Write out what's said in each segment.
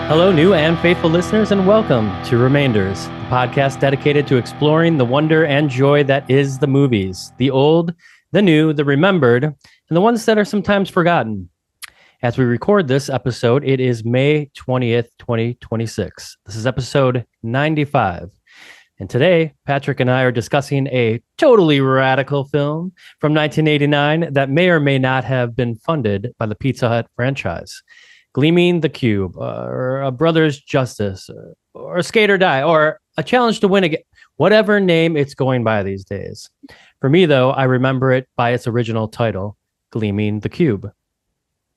Hello, new and faithful listeners, and welcome to Remainders, the podcast dedicated to exploring the wonder and joy that is the movies, the old, the new, the remembered, and the ones that are sometimes forgotten. As we record this episode, it is May 20th, 2026. This is episode 95. And today, Patrick and I are discussing a totally radical film from 1989 that may or may not have been funded by the Pizza Hut franchise. Gleaming the Cube, or A Brother's Justice, or Skate or Die, or A Challenge to Win Again, whatever name it's going by these days. For me, though, I remember it by its original title, Gleaming the Cube.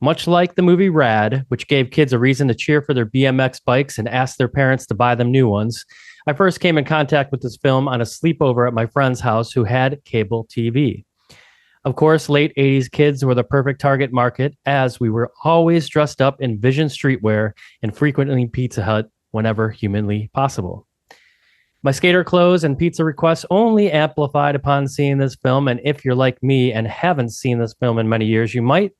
Much like the movie Rad, which gave kids a reason to cheer for their BMX bikes and ask their parents to buy them new ones, I first came in contact with this film on a sleepover at my friend's house who had cable TV. Of course, late 80s kids were the perfect target market, as we were always dressed up in Vision streetwear and frequently Pizza Hut whenever humanly possible. My skater clothes and pizza requests only amplified upon seeing this film, and if you're like me and haven't seen this film in many years, you might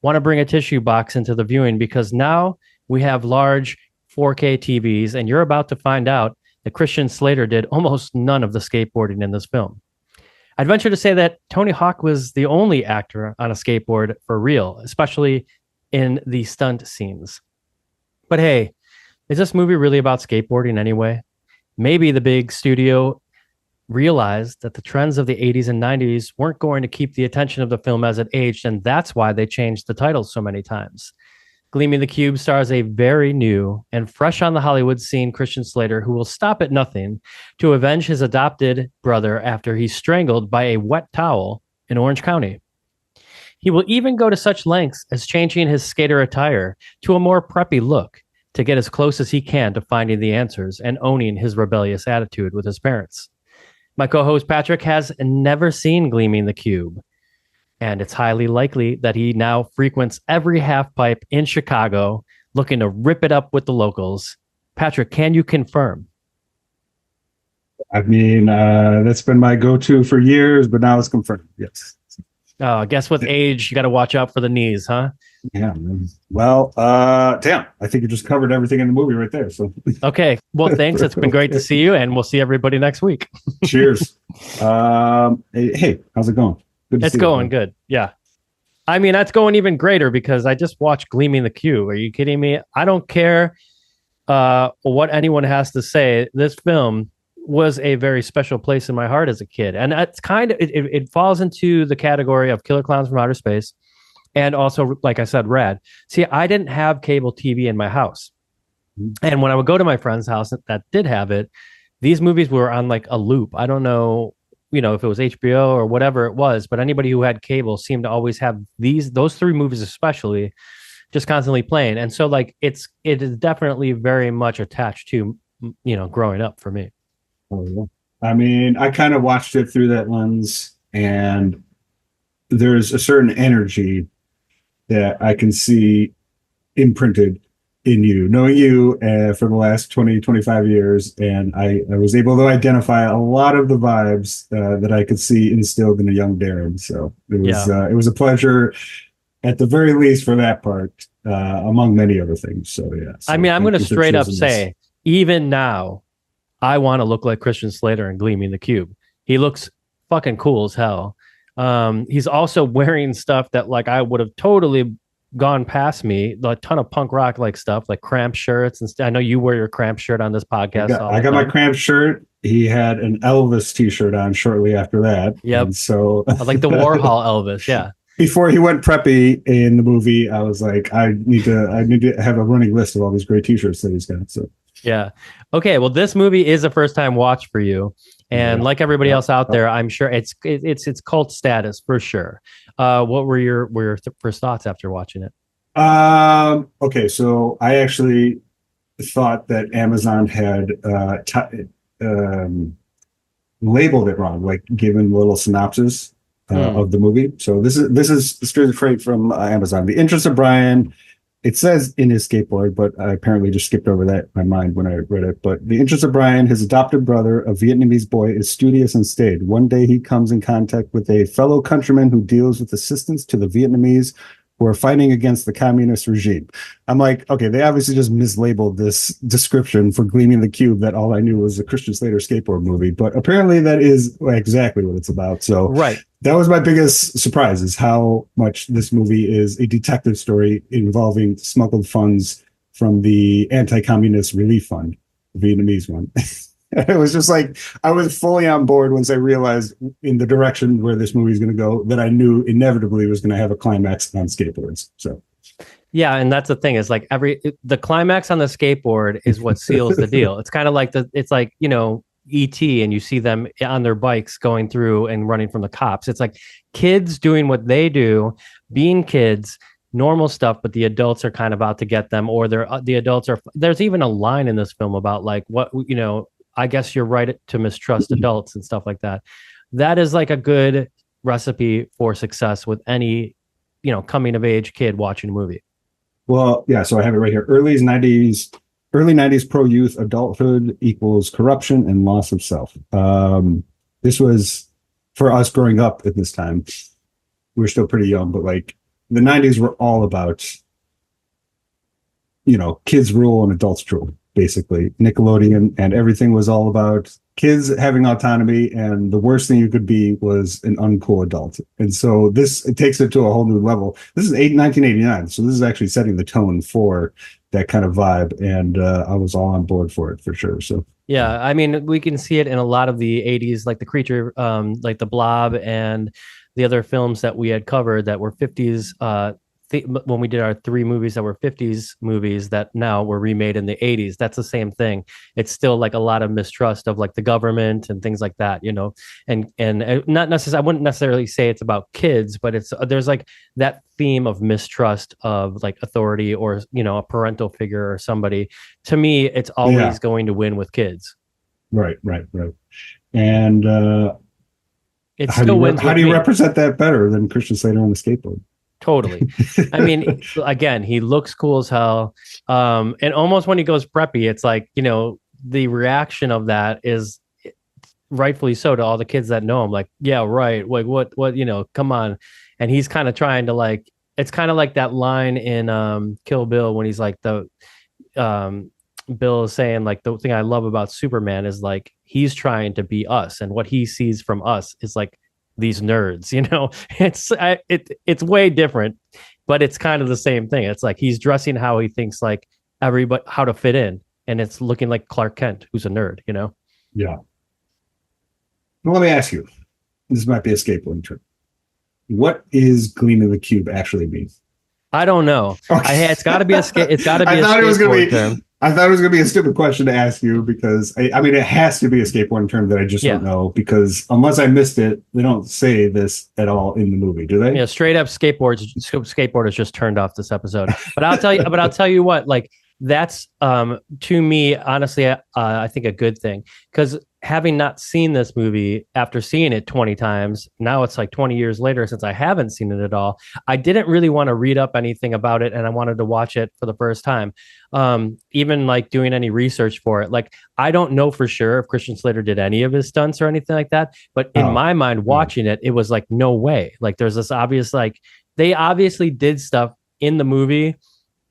want to bring a tissue box into the viewing, because now we have large 4K TVs, and you're about to find out that Christian Slater did almost none of the skateboarding in this film. I'd venture to say that Tony Hawk was the only actor on a skateboard for real, especially in the stunt scenes. But hey, is this movie really about skateboarding anyway? Maybe the big studio realized that the trends of the 80s and 90s weren't going to keep the attention of the film as it aged, and that's why they changed the title so many times. Gleaming the Cube stars a very new and fresh on the Hollywood scene Christian Slater, who will stop at nothing to avenge his adopted brother after he's strangled by a wet towel in Orange County. He will even go to such lengths as changing his skater attire to a more preppy look to get as close as he can to finding the answers and owning his rebellious attitude with his parents. My co-host Patrick has never seen Gleaming the Cube, and it's highly likely that he now frequents every half pipe in Chicago looking to rip it up with the locals. Patrick, can you confirm? I mean, that's been my go-to for years, but now it's confirmed. Yes. I guess with age, you got to watch out for the knees, huh? Yeah. Well, damn, I think you just covered everything in the movie right there. So okay. Well, thanks. It's been great to see you, and we'll see everybody next week. Cheers. Hey, how's it going? It's going good. Yeah. I mean, that's going even greater because I just watched Gleaming the Cube. Are you kidding me? I don't care what anyone has to say. This film was a very special place in my heart as a kid. And it's kind of, it falls into the category of Killer Clowns from Outer Space. And also, like I said, Rad. See, I didn't have cable TV in my house. And when I would go to my friend's house that did have it, these movies were on like a loop. I don't know, if it was HBO or whatever it was, but anybody who had cable seemed to always have those three movies, especially, just constantly playing. And so like it is definitely very much attached to, growing up for me. I mean, I kind of watched it through that lens, and there's a certain energy that I can see imprinted in you, knowing you for the last 20, 25 years. And I was able to identify a lot of the vibes that I could see instilled in a young Darren. So it was a pleasure, at the very least, for that part, among many other things. So, yeah. So I mean, I'm going to straight up say, even now, I want to look like Christian Slater in Gleaming the Cube. He looks fucking cool as hell. He's also wearing stuff that like I would have totally gone past me, a ton of punk rock like stuff, like Cramp shirts and I know you wear your Cramp shirt on this podcast. I got my Cramp shirt. He had an Elvis t-shirt on shortly after that. Yep. And so like the Warhol Elvis. Yeah. Before he went preppy in the movie, I was like, I need to have a running list of all these great t-shirts that he's got. So yeah. Okay. Well, this movie is a first time watch for you. And like everybody else out there, I'm sure it's cult status for sure. What were your first thoughts after watching it? Okay, so I actually thought that Amazon had labeled it wrong, like given a little synopsis of the movie. So this is straight from Amazon. The Interest of Brian. It says in his skateboard, but I apparently just skipped over that in my mind when I read it. But the interest of Brian, his adopted brother, a Vietnamese boy, is studious and staid. One day he comes in contact with a fellow countryman who deals with assistance to the Vietnamese who are fighting against the communist regime. I'm like, okay, they obviously just mislabeled this description for Gleaming the Cube that all I knew was a Christian Slater skateboard movie, but apparently that is exactly what it's about. So Right. that was my biggest surprise, is how much this movie is a detective story involving smuggled funds from the anti-communist relief fund, the Vietnamese one. It was just like, I was fully on board once I realized in the direction where this movie is going to go, that I knew inevitably was going to have a climax on skateboards. So, Yeah, and that's the thing, is like the climax on the skateboard is what seals the deal. It's kind of like it's like, you know, E.T. and you see them on their bikes going through and running from the cops. It's like kids doing what they do, being kids, normal stuff, but the adults are kind of out to get them, or the adults are. There's even a line in this film about like, what, you know, I guess you're right to mistrust adults and stuff like that. That is like a good recipe for success with any, you know, coming of age kid watching a movie. well, yeah, so I have it right here. Early 90s pro youth adulthood equals corruption and loss of self. This was for us growing up at this time. We were still pretty young, but like the 90s were all about, you know, kids rule and adults rule, basically. Nickelodeon and everything was all about kids having autonomy, and the worst thing you could be was an uncool adult. And so it takes it to a whole new level. This is 1989, so this is actually setting the tone for that kind of vibe, and I was all on board for it for sure. So yeah, I mean, we can see it in a lot of the 80s, like The Creature, like The Blob, and the other films that we had covered that were 50s, when we did our 3 movies that were 50s movies that now were remade in the 80s. That's the same thing. It's still like a lot of mistrust of like the government and things like that, you know, and not necessarily, I wouldn't necessarily say it's about kids, but there's like that theme of mistrust of like authority, or, you know, a parental figure or somebody. To me, it's always going to win with kids. Right. And it still wins. How do you represent that better than Christian Slater on the skateboard? Totally. I mean, again, he looks cool as hell. And almost when he goes preppy, it's like, you know, the reaction of that is rightfully so to all the kids that know him. Like, yeah, right. Like what, you know, come on. And he's kind of trying to like, it's kind of like that line in Kill Bill when he's like Bill is saying like, the thing I love about Superman is like, he's trying to be us. And what he sees from us is like, these nerds, you know, it's way different, but it's kind of the same thing. It's like he's dressing how he thinks like everybody, how to fit in, and it's looking like Clark Kent, who's a nerd, you know. Yeah. Well, let me ask you, this might be a skateboarding term. What is Gleaming the Cube actually mean? I don't know. Okay. It's got to be it's got to be skateboard term. I thought it was going to be a stupid question to ask you, because I mean, it has to be a skateboarding term that I just don't know, because unless I missed it, they don't say this at all in the movie, do they? Yeah, straight up skateboarders just turned off this episode. But I'll tell you what, like that's to me, honestly, I think a good thing, because having not seen this movie after seeing it 20 times, now it's like 20 years later since I haven't seen it at all. I didn't really want to read up anything about it, and I wanted to watch it for the first time. Even like doing any research for it. Like, I don't know for sure if Christian Slater did any of his stunts or anything like that, but in my mind, watching it was like, no way. Like, there's this obvious, like, they obviously did stuff in the movie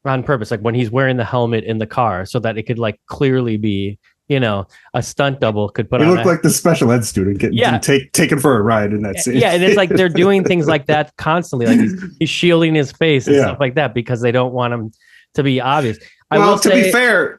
on purpose, like when he's wearing the helmet in the car, so that it could like clearly be, you know, a stunt double could put on. He looked like the special ed student getting taken for a ride in that scene. Yeah, and it's like they're doing things like that constantly. Like he's shielding his face and stuff like that because they don't want him to be obvious. Well, to be fair,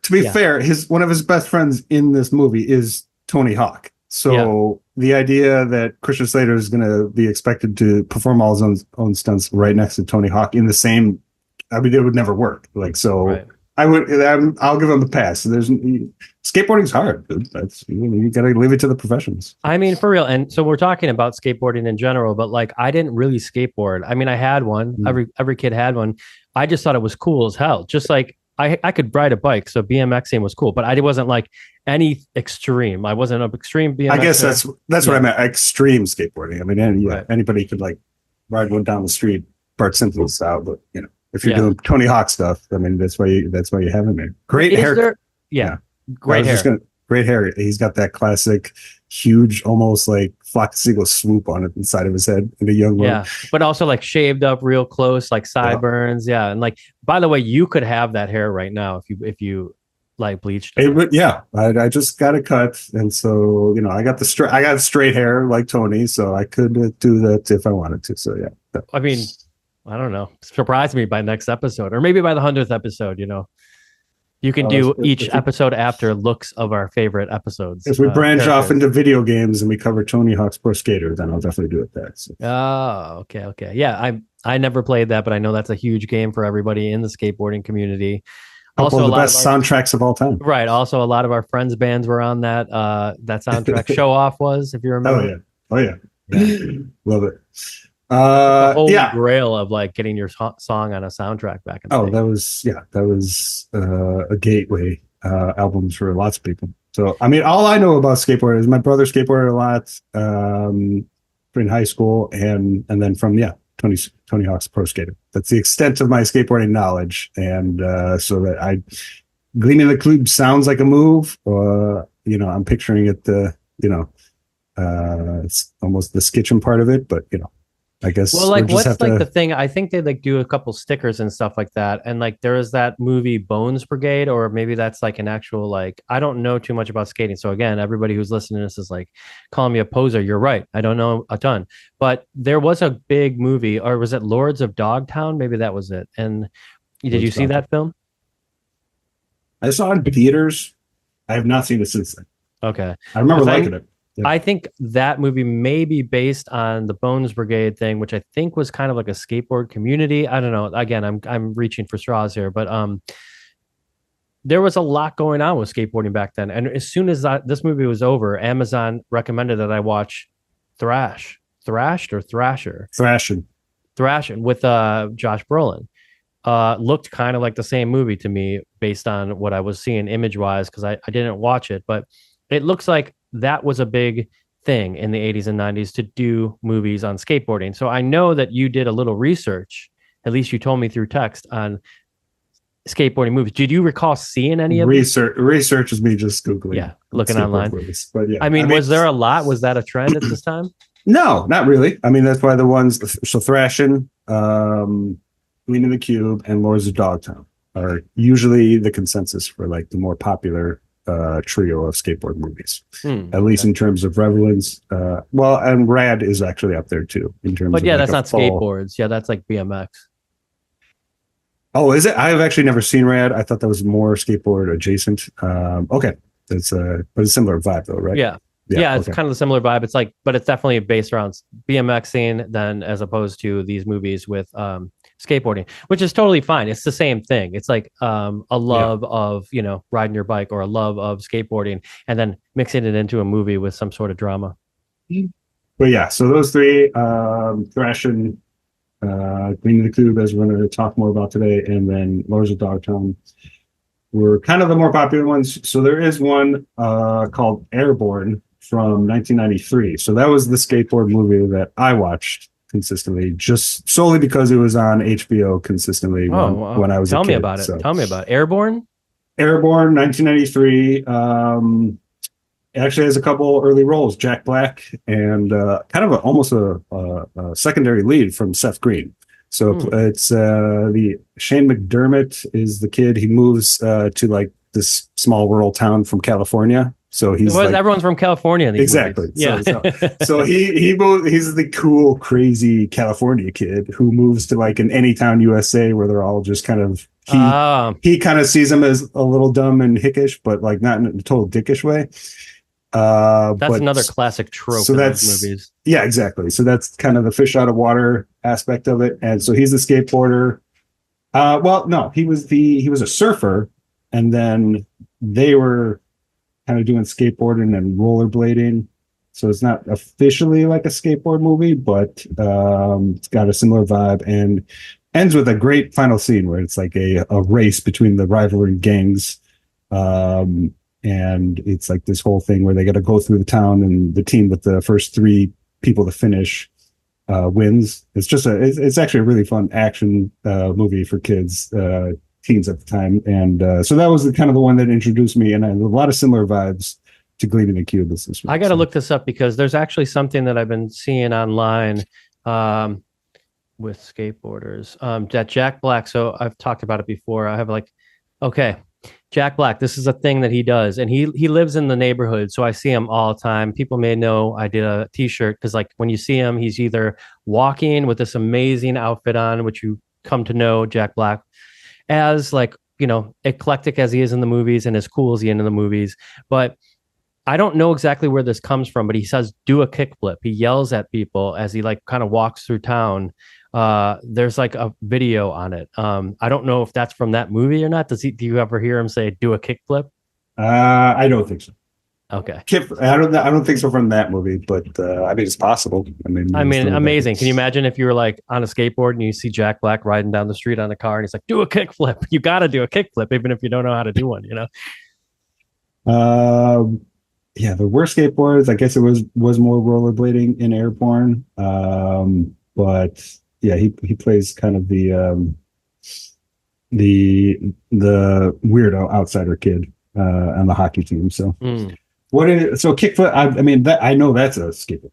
one of his best friends in this movie is Tony Hawk. So the idea that Christian Slater is going to be expected to perform all his own stunts right next to Tony Hawk in the same, I mean, it would never work. Like, so. Right. I'll give him a pass. Skateboarding's hard, dude. You got to leave it to the professionals. I mean, for real. And so we're talking about skateboarding in general, but like, I didn't really skateboard. I mean, I had one. Every kid had one. I just thought it was cool as hell. Just like I could ride a bike, so BMXing was cool, but I wasn't like any extreme. I wasn't an extreme BMX. I guess that's what I meant. Extreme skateboarding. I mean, anybody could like ride one down the street, Bart Simpson style, but you know. If you're doing Tony Hawk stuff, I mean, that's why you have him there. Great hair. Great hair. Great hair. He's got that classic, huge, almost like flock of seagull swoop on it inside of his head in a young Yeah, but also like shaved up real close, like sideburns. Yeah, and like by the way, you could have that hair right now if you like bleached it. I just got it cut, and so I got I got straight hair like Tony, so I could do that if I wanted to. So yeah. I mean, I don't know. Surprise me by next episode, or maybe by the 100th episode. You can do each episode after looks of our favorite episodes. If we branch off into video games and we cover Tony Hawk's Pro Skater, then I'll definitely do it that. So. Oh, okay. Yeah, I never played that, but I know that's a huge game for everybody in the skateboarding community. Also, the best soundtracks of all time. Right. Also, a lot of our friends' bands were on that soundtrack. Show Off was, if you remember. Oh yeah. Love it. The holy grail of like getting your song on a soundtrack back in the day. That was a gateway album for lots of people. So I mean, all I know about skateboarding is my brother skateboarded a lot in high school, and then from Tony Hawk's Pro Skater. That's the extent of my skateboarding knowledge, and so that Gleaming the Cube sounds like a move. I'm picturing it. It's almost the skitching part of it, but I guess. Well, like what's like the thing? I think they like do a couple stickers and stuff like that, and like there is that movie Bones Brigade, or maybe that's like an actual like I don't know too much about skating. So again, everybody who's listening to this is like calling me a poser. You're right. I don't know a ton, but there was a big movie, or was it Lords of Dogtown? Maybe that was it. And did you see that film? I saw it in theaters. I have not seen it since then. Okay, I remember liking it. Yeah. I think that movie may be based on the Bones Brigade thing, which I think was kind of like a skateboard community. I don't know. Again, I'm reaching for straws here, but there was a lot going on with skateboarding back then. And as soon as this movie was over, Amazon recommended that I watch Thrashing with Josh Brolin. Looked kind of like the same movie to me based on what I was seeing image wise, because I didn't watch it, but it looks like that was a big thing in the 80s and 90s to do movies on skateboarding. So I know that you did a little research, at least you told me through text, on skateboarding movies. Did you recall seeing any of research is me just Googling. Yeah, looking online. Movies. But yeah, I mean, was there a lot? Was that a trend at this time? No, not really. I mean, that's why the ones, so Thrashing, Gleaming the Cube, and Lords of Dogtown are usually the consensus for like the more popular trio of skateboard movies, at least in terms of relevance. And Rad is actually up there too in terms. But yeah, that's not skateboards. Yeah, that's like BMX. Oh, is it? I have actually never seen Rad. I thought that was more skateboard adjacent. Okay, that's but it's a similar vibe though, right? Yeah, it's kind of a similar vibe. It's like, but it's definitely based around BMXing then, as opposed to these movies with skateboarding, which is totally fine. It's the same thing. It's like a love of riding your bike, or a love of skateboarding, and then mixing it into a movie with some sort of drama. But yeah, so those three, Thrashing, Gleaming the Cube, as we're going to talk more about today, and then Lords of Dogtown were kind of the more popular ones. So there is one called Airborne from 1993. So that was the skateboard movie that I watched consistently, just solely because it was on HBO consistently when I was a kid. Tell me about it. Tell me about it. Airborne, 1993. It actually has a couple early roles, Jack Black, and kind of almost a secondary lead from Seth Green. So it's the Shane McDermott is the kid. He moves to like this small rural town from California. So he's everyone's from California. In these exactly. Movies. Yeah. So he's the cool, crazy California kid who moves to like an anytown USA where they're all just kind of he kind of sees him as a little dumb and hickish, but like not in a total dickish way. That's another classic trope in those movies. Yeah, exactly. So that's kind of the fish out of water aspect of it. And so he's the skateboarder. He was a surfer, and then they were kind of doing skateboarding and rollerblading. So it's not officially like a skateboard movie, but it's got a similar vibe, and ends with a great final scene where it's like a race between the rivalry gangs. And it's like this whole thing where they got to go through the town, and the team with the first three people to finish wins. It's actually a really fun action movie for kids. teens at the time, and so that was kind of the one that introduced me, and I had a lot of similar vibes to Gleaming the Cube. I got to look this up because there's actually something that I've been seeing online with skateboarders that Jack Black. So I've talked about it before. I have like, okay, Jack Black, this is a thing that he does, and he lives in the neighborhood, so I see him all the time. People may know I did a t-shirt because like when you see him, he's either walking with this amazing outfit on, which you come to know Jack Black as, like, you know, eclectic as he is in the movies and as cool as he is in the movies. But I don't know exactly where this comes from, but he says, do a kickflip. He yells at people as he like kind of walks through town. There's like a video on it. I don't know if that's from that movie or not. Do you ever hear him say, do a kickflip? I don't think so. Okay. I don't think so from that movie, but I mean, it's possible. I mean, amazing. Can you imagine if you were like on a skateboard and you see Jack Black riding down the street on a car and he's like, do a kickflip. You got to do a kickflip, even if you don't know how to do one, you know? Yeah, there were skateboards. I guess it was more rollerblading in Airborne. But yeah, he plays kind of the weirdo outsider kid on the hockey team. So kickflip? I mean, that I know that's a skateboard.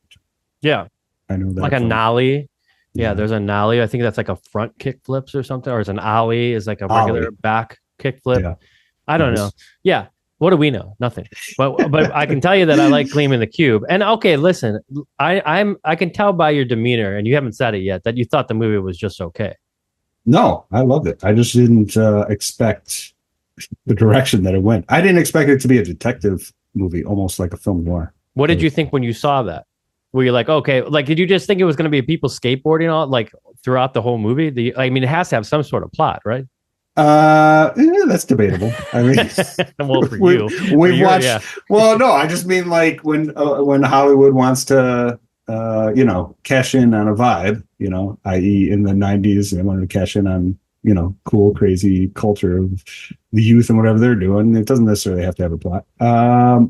Yeah, I know that. Like a nollie. Yeah, there's a nollie. I think that's like a front kickflips or something, or is an ollie is like a regular back kickflip. Yeah. I don't know. Yeah. What do we know? Nothing. But I can tell you that I like Gleaming the Cube. And okay, listen, I can tell by your demeanor, and you haven't said it yet, that you thought the movie was just okay. No, I loved it. I just didn't expect the direction that it went. I didn't expect it to be a detective movie, almost like a film noir. What did you think when you saw that? Were you like, okay, like, did you just think it was going to be people skateboarding all like throughout the whole movie? I mean, it has to have some sort of plot, right? That's debatable. I mean, well, for you, we've watched. Yeah. Well, no, I just mean like when Hollywood wants to, cash in on a vibe, i.e., in the '90s, they wanted to cash in on, cool, crazy culture of the youth and whatever they're doing. It doesn't necessarily have to have a plot. I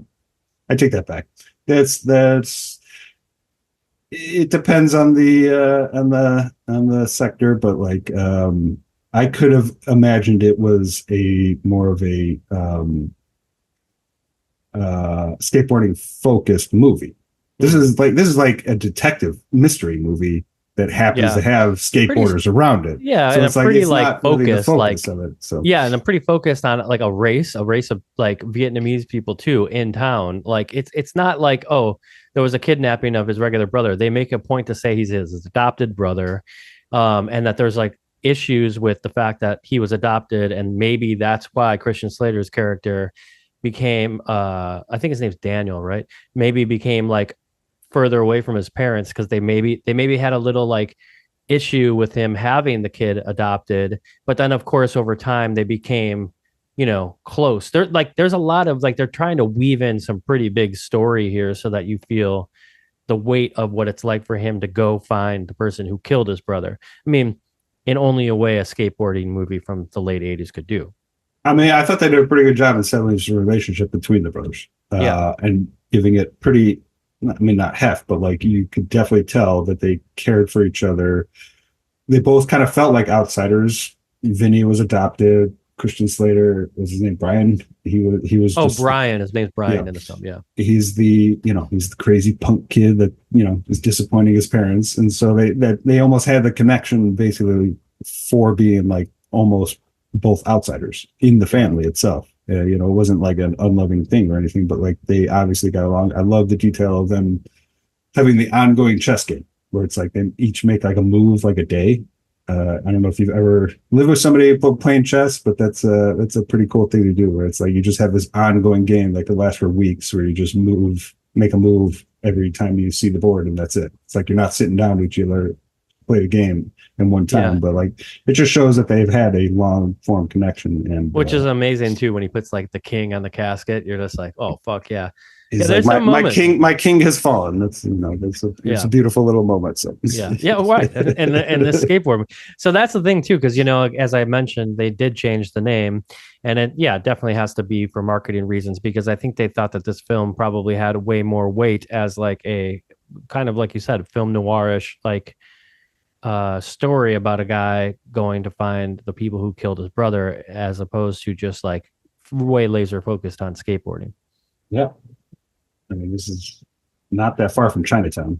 take that back. That's. It depends on the sector, but like. I could have imagined it was more of a skateboarding focused movie. This is like a detective mystery movie that happens to have skateboarders around it. Yeah, so and it's pretty like focused, really like of it, so. Yeah, and I'm pretty focused on like a race of like Vietnamese people too in town. Like it's not like, oh, there was a kidnapping of his regular brother. They make a point to say he's his adopted brother, and that there's like issues with the fact that he was adopted, and maybe that's why Christian Slater's character became I think his name's Daniel, right? Maybe became like further away from his parents because they maybe had a little like issue with him having the kid adopted, but then of course over time they became close. There's a lot of like, they're trying to weave in some pretty big story here so that you feel the weight of what it's like for him to go find the person who killed his brother. I mean, in only a way a skateboarding movie from the late 80s could do. I mean, I thought they did a pretty good job in settling the relationship between the brothers. And giving it pretty, I mean, not heft, but like you could definitely tell that they cared for each other. They both kind of felt like outsiders. Vinny was adopted. Christian Slater, was his name Brian? He was. Oh, Brian. His name's Brian in the film. Yeah. He's the crazy punk kid that is disappointing his parents, and so they almost had the connection basically for being like almost both outsiders in the family itself. It wasn't like an unloving thing or anything, but like they obviously got along. I love the detail of them having the ongoing chess game where it's like they each make like a move like a day. I don't know if you've ever lived with somebody playing chess, but that's a pretty cool thing to do where it's like you just have this ongoing game like that lasts for weeks where you just make a move every time you see the board and that's it. It's like you're not sitting down with each other, play the game in one time, but like it just shows that they've had a long form connection, and which is amazing too. When he puts like the king on the casket, you're just like, oh fuck yeah. He's like, my king has fallen. That's it's a beautiful little moment. So right. And the skateboard. So that's the thing too, because as I mentioned, they did change the name, and it definitely has to be for marketing reasons, because I think they thought that this film probably had way more weight as like a kind of, like you said, film noirish, like story about a guy going to find the people who killed his brother, as opposed to just like way laser focused on skateboarding. Yeah. I mean, this is not that far from Chinatown.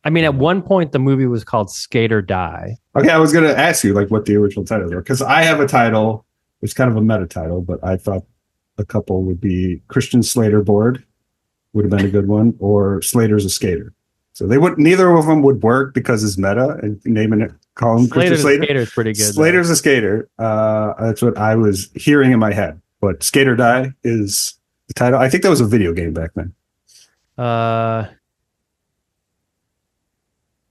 I mean, at one point, the movie was called Skate or Die. Okay, I was going to ask you like what the original titles were, because I have a title. It's kind of a meta title, but I thought a couple would be Christian Slater Board would have been a good one, or Slater's a Skater. So they would, neither of them would work because it's meta and naming it, call him Christian Slater. Skater's pretty good. Slater's though. A Skater. That's what I was hearing in my head. But Skate or Die is the title. I think that was a video game back then. I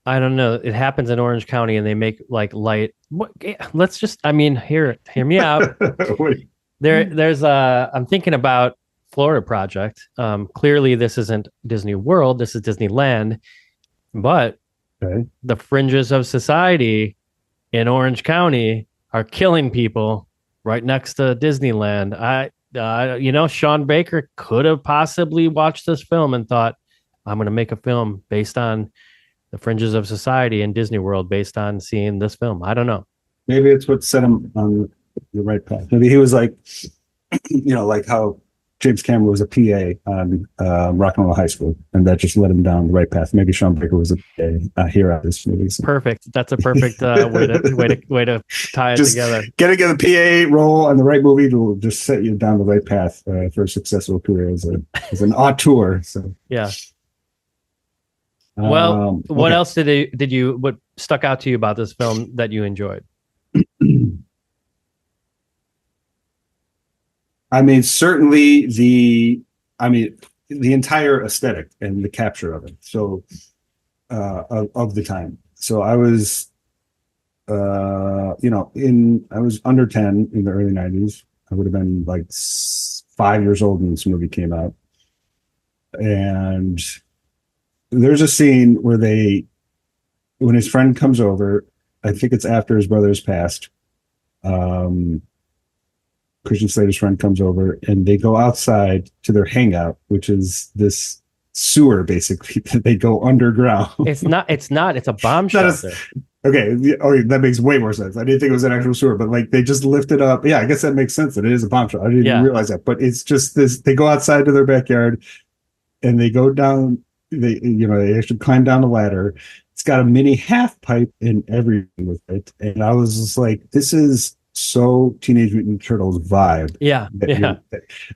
don't know. It happens in Orange County, and they make like light. Let's just. I mean, hear me out. There's I'm thinking about Florida Project. Clearly, this isn't Disney World. This is Disneyland. But the fringes of society in Orange County are killing people right next to Disneyland. Sean Baker could have possibly watched this film and thought, I'm going to make a film based on the fringes of society in Disney World based on seeing this film. I don't know. Maybe it's what set him on the right path. Maybe he was like, like how James Cameron was a PA on Rock and Roll High School, and that just led him down the right path. Maybe Sean Baker was a PA here at this movie. So. Perfect. That's a perfect way to tie it together. Getting a PA role on the right movie will just set you down the right path for a successful career as an auteur. So yeah. Well, what else what stuck out to you about this film that you enjoyed? I mean, certainly the entire aesthetic and the capture of it. So, of the time. So I was, I was under 10 in the early 90s. I would have been like 5 years old when this movie came out. And there's a scene where when his friend comes over, I think it's after his brother's passed. Christian Slater's friend comes over, and they go outside to their hangout, which is this sewer, basically. They go underground. It's not. It's a bomb shelter. Okay. Oh, that makes way more sense. I didn't think it was an actual sewer, but like they just lift it up. Yeah, I guess that makes sense that it is a bomb shelter. I didn't even realize that. But it's just this. They go outside to their backyard, and they go down. They actually climb down the ladder. It's got a mini half pipe and everything with it, and I was just like, this is so Teenage Mutant Turtles vibe. Yeah.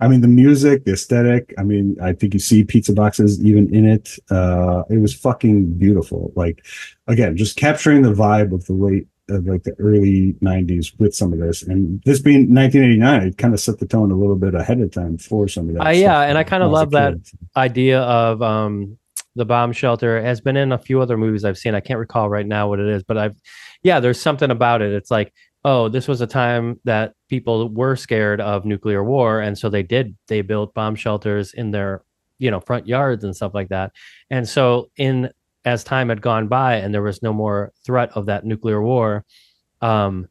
I mean, the music, the aesthetic. I mean, I think you see pizza boxes even in it. It was fucking beautiful. Like, again, just capturing the vibe of the early 90s with some of this. And this being 1989, it kind of set the tone a little bit ahead of time for some of that. Yeah, and I kind of love that idea of the bomb shelter. It has been in a few other movies I've seen. I can't recall right now what it is, but there's something about it. It's like, oh, this was a time that people were scared of nuclear war. And so they built bomb shelters in their, front yards and stuff like that. And so as time had gone by and there was no more threat of that nuclear war. Well,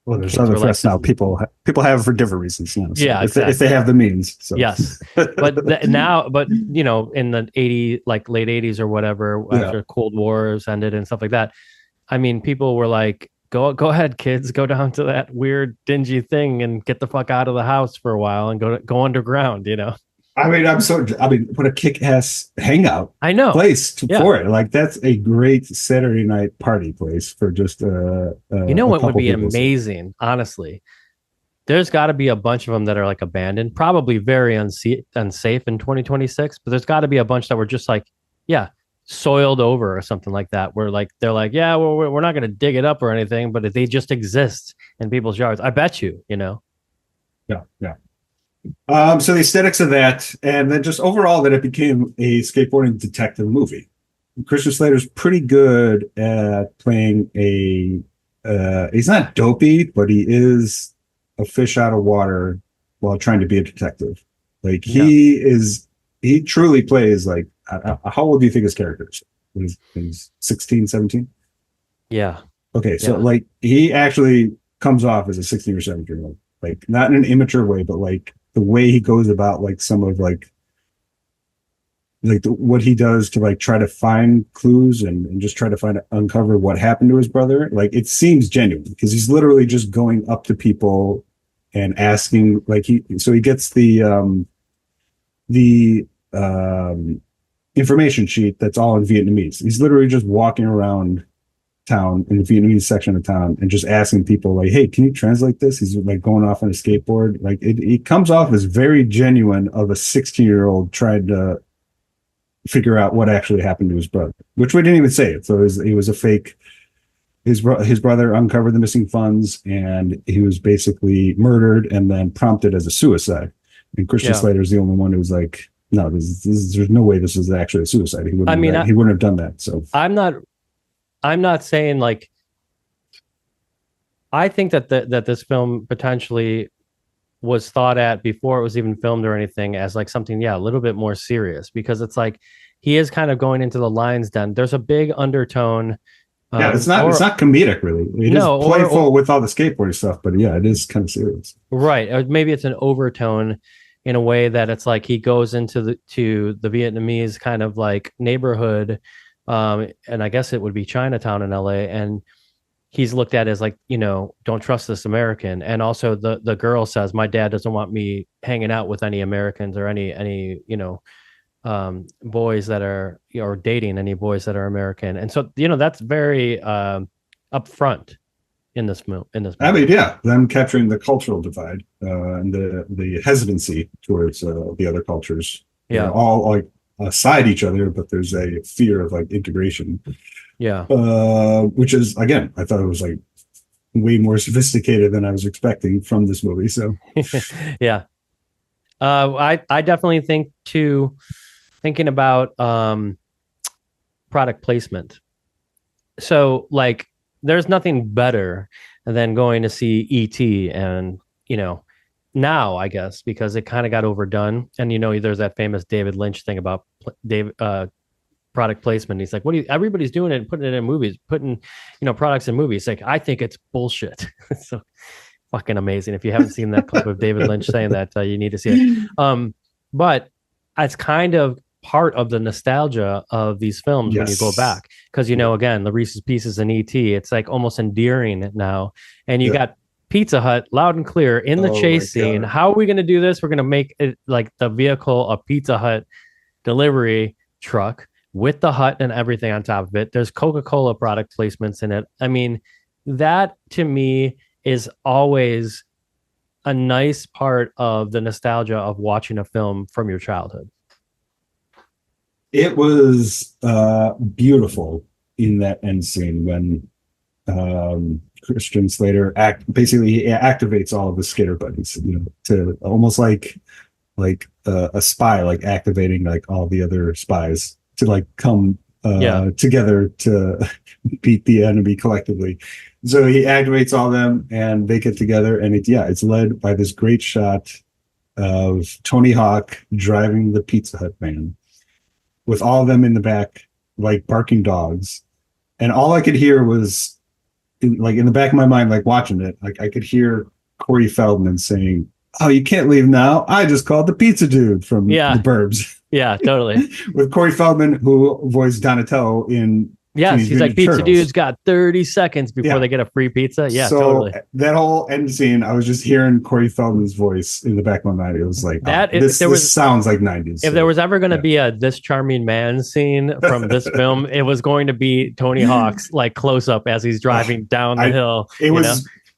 there's other threats now. People have it for different reasons now. So yeah, exactly. If they have the means. So. Yes. But in the late 80s or whatever, after Cold Wars ended and stuff like that, I mean, people were like, Go ahead, kids. Go down to that weird, dingy thing and get the fuck out of the house for a while and go underground. I mean, what a kick-ass hangout! I know place for it. Like that's a great Saturday night party place for just what would be amazing, honestly. There's got to be a bunch of them that are like abandoned, probably very unsafe in 2026. But there's got to be a bunch that were just like, soiled over or something like that, where like they're like, we're not going to dig it up or anything, but they just exist in people's yards. I bet you. Yeah. So the aesthetics of that, and then just overall that it became a skateboarding detective movie. Christian Slater's pretty good at playing he's not dopey, but he is a fish out of water while trying to be a detective. Like he truly plays like, how old do you think his character is? He's 16, 17? Yeah. Okay, so like he actually comes off as a 16 or 17-year-old. Like not in an immature way, but like the way he goes about like some of like like what he does to like try to find clues and just try to uncover what happened to his brother. Like it seems genuine because he's literally just going up to people and asking, like he gets the information sheet that's all in Vietnamese. He's literally just walking around town in the Vietnamese section of town and just asking people like, hey, can you translate this? He's like going off on a skateboard. Like it comes off as very genuine of a 16-year-old trying to figure out what actually happened to his brother, which we didn't even say it. So it was a fake. His brother uncovered the missing funds and he was basically murdered and then prompted as a suicide. And Christian Slater is the only one who was like, no, there's no way this is actually a suicide. He wouldn't have done that. So I'm not saying like, I think that this film potentially was thought at before it was even filmed or anything as like something, a little bit more serious, because it's like he is kind of going into the lion's den. There's a big undertone. It's not comedic really. It is playful with all the skateboarding stuff, but it is kind of serious. Right. Or maybe it's an overtone in a way that it's like he goes into the Vietnamese kind of like neighborhood. And I guess it would be Chinatown in LA. And he's looked at as like, don't trust this American. And also the girl says, my dad doesn't want me hanging out with any Americans or any boys that are, or dating any boys that are American. And so, that's very upfront in this movie. I mean, them capturing the cultural divide and the hesitancy towards the other cultures. Yeah. They're all like aside each other, but there's a fear of like integration. Yeah. Which is, again, I thought it was like way more sophisticated than I was expecting from this movie. So yeah. I definitely think too, thinking about product placement. So like there's nothing better than going to see E.T. and, now I guess, because it kind of got overdone. And, there's that famous David Lynch thing about product placement. He's like, everybody's doing it, putting it in movies, putting, products in movies. Like, I think it's bullshit. It's so fucking amazing. If you haven't seen that clip of David Lynch saying that, you need to see it. But it's kind of part of the nostalgia of these films when you go back, because again, the Reese's Pieces and E.T., it's like almost endearing now. And you got Pizza Hut loud and clear in the chase scene. How are we going to do this? We're going to make it like the vehicle, a Pizza Hut delivery truck with the hut and everything on top of it. There's Coca-Cola product placements in it. I mean, that to me is always a nice part of the nostalgia of watching a film from your childhood. It was beautiful in that end scene when Christian Slater basically activates all of the skater buddies, to almost like a spy, like activating like all the other spies to like come together to beat the enemy collectively. So he activates all of them and they get together, and it's led by this great shot of Tony Hawk driving the Pizza Hut van, with all of them in the back, like barking dogs. And all I could hear was, in the back of my mind, like watching it, like I could hear Corey Feldman saying, "Oh, you can't leave now. I just called the pizza dude from the Burbs." Yeah, totally. With Corey Feldman, who voiced Donatello in Yes, he's like, Pizza Dude's got 30 seconds before they get a free pizza. Yeah, so totally. That whole end scene, I was just hearing Corey Feldman's voice in the back of my mind. It was like, this sounds like 90s. If there was ever going to be a This Charming Man scene from this film, it was going to be Tony Hawk's like close up as he's driving down the hill.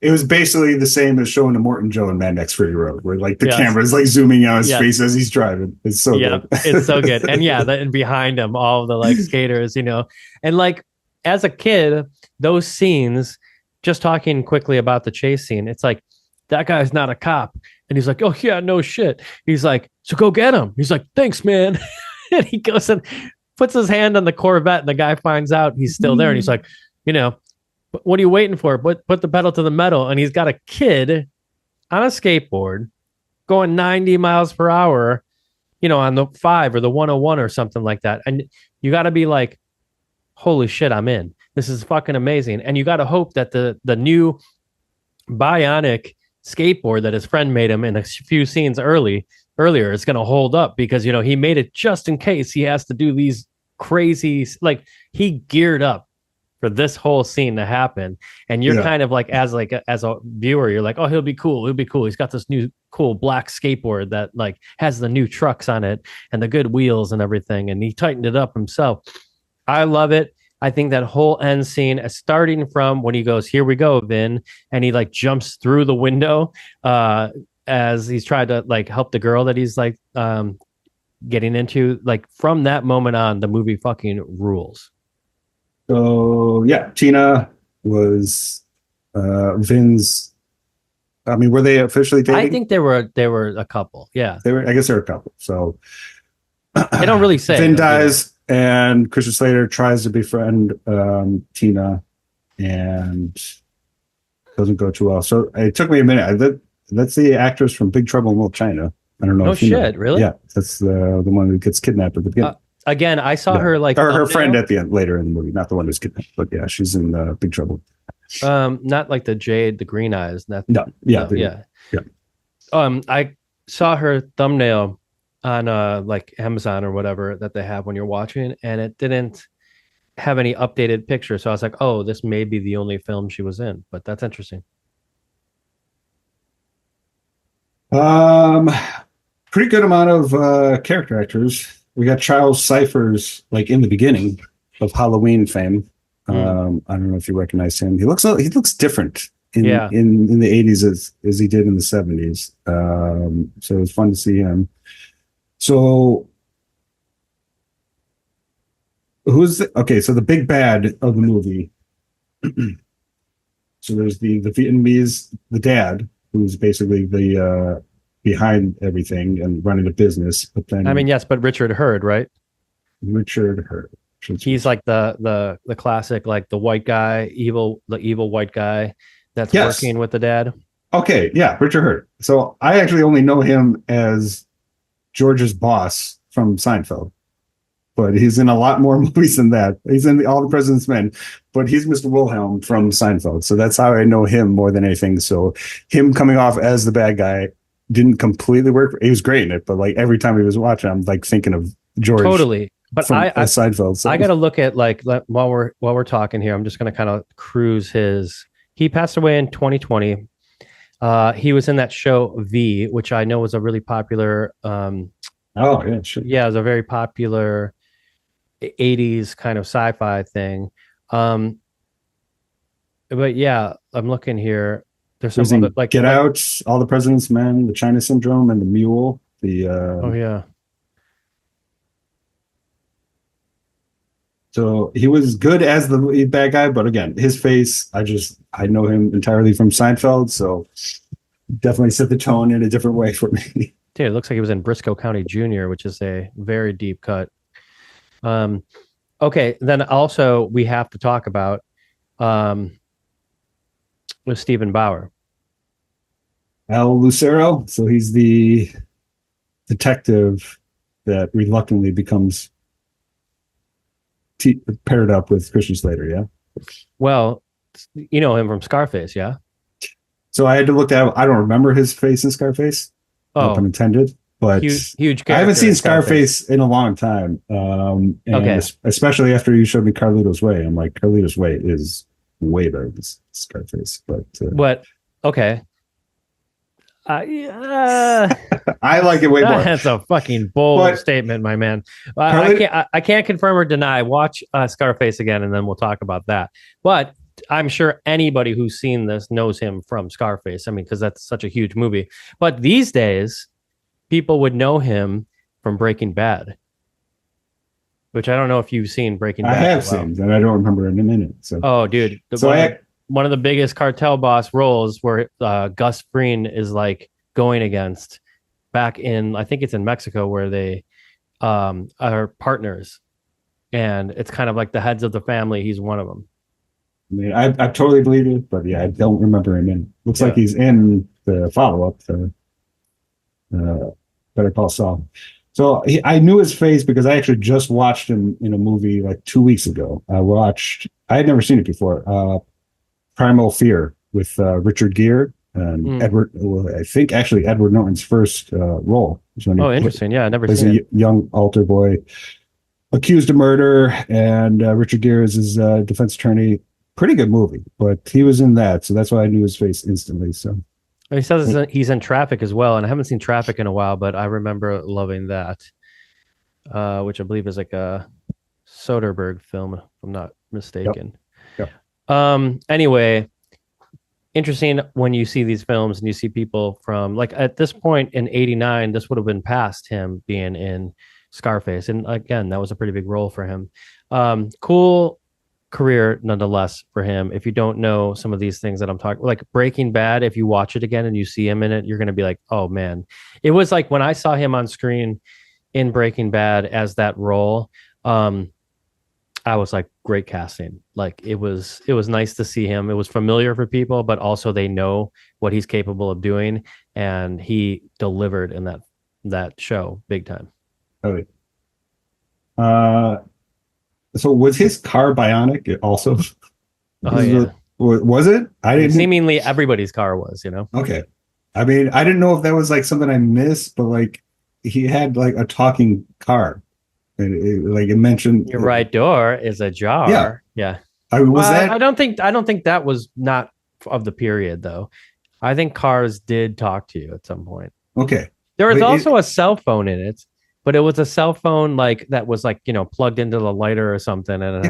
It was basically the same as showing a Morton Joe in Mad Max Fury Road, where like the camera is like zooming out his face as he's driving. It's so good. It's so good. And and behind him, all of the like skaters, and like as a kid, those scenes, just talking quickly about the chase scene, it's like, that guy's not a cop. And he's like, oh yeah, no shit. He's like, so go get him. He's like, thanks, man. And he goes and puts his hand on the Corvette, and the guy finds out he's still there. And he's like, what are you waiting for? Put the pedal to the metal. And he's got a kid on a skateboard going 90 miles per hour, on the 5 or the 101 or something like that. And you got to be like, holy shit, I'm in. This is fucking amazing. And you got to hope that the new bionic skateboard that his friend made him in a few scenes earlier earlier, it's going to hold up because, you know, he made it just in case he has to do these crazy, like he geared up for this whole scene to happen. And you're kind of like as a viewer, you're like, oh, he'll be cool. He's got this new cool black skateboard that like has the new trucks on it and the good wheels and everything. And he tightened it up himself. I love it. I think that whole end scene, starting from when he goes, here we go, Vin, and he like jumps through the window as he's trying to like help the girl that he's like getting into. Like from that moment on, the movie fucking rules. So yeah, Tina was Vin's. I mean, were they officially dating? I think they were a couple. Yeah, they were. I guess they're a couple. So they don't really say. Vin dies, and Christian Slater tries to befriend Tina, and doesn't go too well. So it took me a minute. That's the actress from Big Trouble in Little China. I don't know. No shit, really? Yeah, that's the one who gets kidnapped at the beginning. Again, I saw her like or her friend at the end later in the movie, not the one who's kidnapped, but yeah, she's in Big Trouble. Not like the Jade, the green eyes. Yeah. I saw her thumbnail on like Amazon or whatever that they have when you're watching, and it didn't have any updated pictures. So I was like, oh, this may be the only film she was in, but that's interesting. Pretty good amount of character actors. We got Charles Cyphers like in the beginning of Halloween fame. I don't know if you recognize him. He looks different in the 80s as he did in the 70s. So it was fun to see him. So so the big bad of the movie. So there's the Vietnamese, the dad, who's basically the behind everything and running a business. But then but Richard Hurd, right? Richard Hurd. He's like the classic, like the white guy, the evil white guy that's working with the dad. Okay, yeah, Richard Hurd. So I actually only know him as George's boss from Seinfeld, but he's in a lot more movies than that. He's in All the President's Men, but he's Mr. Wilhelm from Seinfeld. So that's how I know him more than anything. So him coming off as the bad guy didn't completely work. He was great in it, but like every time he was watching, I'm like thinking of George. Totally. But Seinfeld. So. I got to look at like while we're talking here, I'm just going to kind of cruise his. He passed away in 2020. He was in that show V, which I know was a really popular. Oh yeah, sure. Yeah, it was a very popular 80s kind of sci-fi thing. But yeah, I'm looking here. There's some other, like Get Out, All the President's Men, The China Syndrome, and The Mule. Oh yeah. So he was good as the bad guy, but again, his face, I know him entirely from Seinfeld, so definitely set the tone in a different way for me. Dude, it looks like he was in Briscoe County Jr., which is a very deep cut. Okay, then also we have to talk about with Stephen Bauer. Al Lucero, so he's the detective that reluctantly becomes paired up with Christian Slater, yeah? Well, you know him from Scarface, yeah? So I had to look at, I don't remember his face in Scarface. No pun intended. But huge character. I haven't seen Scarface in a long time. Especially after you showed me Carlito's Way. I'm like, Carlito's Way is way better than Scarface. But okay. I like it way more. That's a fucking bold statement, my man. I can't confirm or deny. Watch Scarface again, and then we'll talk about that. But I'm sure anybody who's seen this knows him from Scarface. I mean, because that's such a huge movie. But these days, people would know him from Breaking Bad, which I don't know if you've seen Breaking Bad. I have seen, and I don't remember in a minute. So. Oh, dude. One of the biggest cartel boss roles where Gus Fring is like going against back in, I think it's in Mexico, where they are partners, and it's kind of like the heads of the family. He's one of them. I mean, I totally believe it, but yeah, I don't remember him in. Looks like he's in the follow-up to Better Call Saul. So I knew his face because I actually just watched him in a movie like 2 weeks ago. I had never seen it before. Primal Fear with Richard Gere Edward, well, I think actually Edward Norton's first role. Oh, interesting. Yeah, I never plays seen it. young altar boy accused of murder, and Richard Gere is his defense attorney. Pretty good movie, but he was in that, so that's why I knew his face instantly. So He says he's in Traffic as well, and I haven't seen Traffic in a while, but I remember loving that, which I believe is like a Soderbergh film, if I'm not mistaken. Yep. Anyway, interesting when you see these films and you see people from like at this point in '89, this would have been past him being in Scarface, and again, that was a pretty big role for him. Cool career nonetheless for him. If you don't know some of these things that I'm talking, like Breaking Bad, if you watch it again and you see him in it, you're going to be like, oh man. It was like when I saw him on screen in Breaking Bad as that role, I was like, great casting. Like it was nice to see him. It was familiar for people, but also they know what he's capable of doing, and he delivered in that show big time. Oh, so was his car bionic also? Oh yeah. Was it? I didn't. Seemingly everybody's car was, Okay. I mean, I didn't know if that was like something I missed, but like he had like a talking car, and it mentioned your right door is ajar. Yeah. I don't think that was not of the period though. I think cars did talk to you at some point. Okay. There was also a cell phone in it. But it was a cell phone like that was like, plugged into the lighter or something. And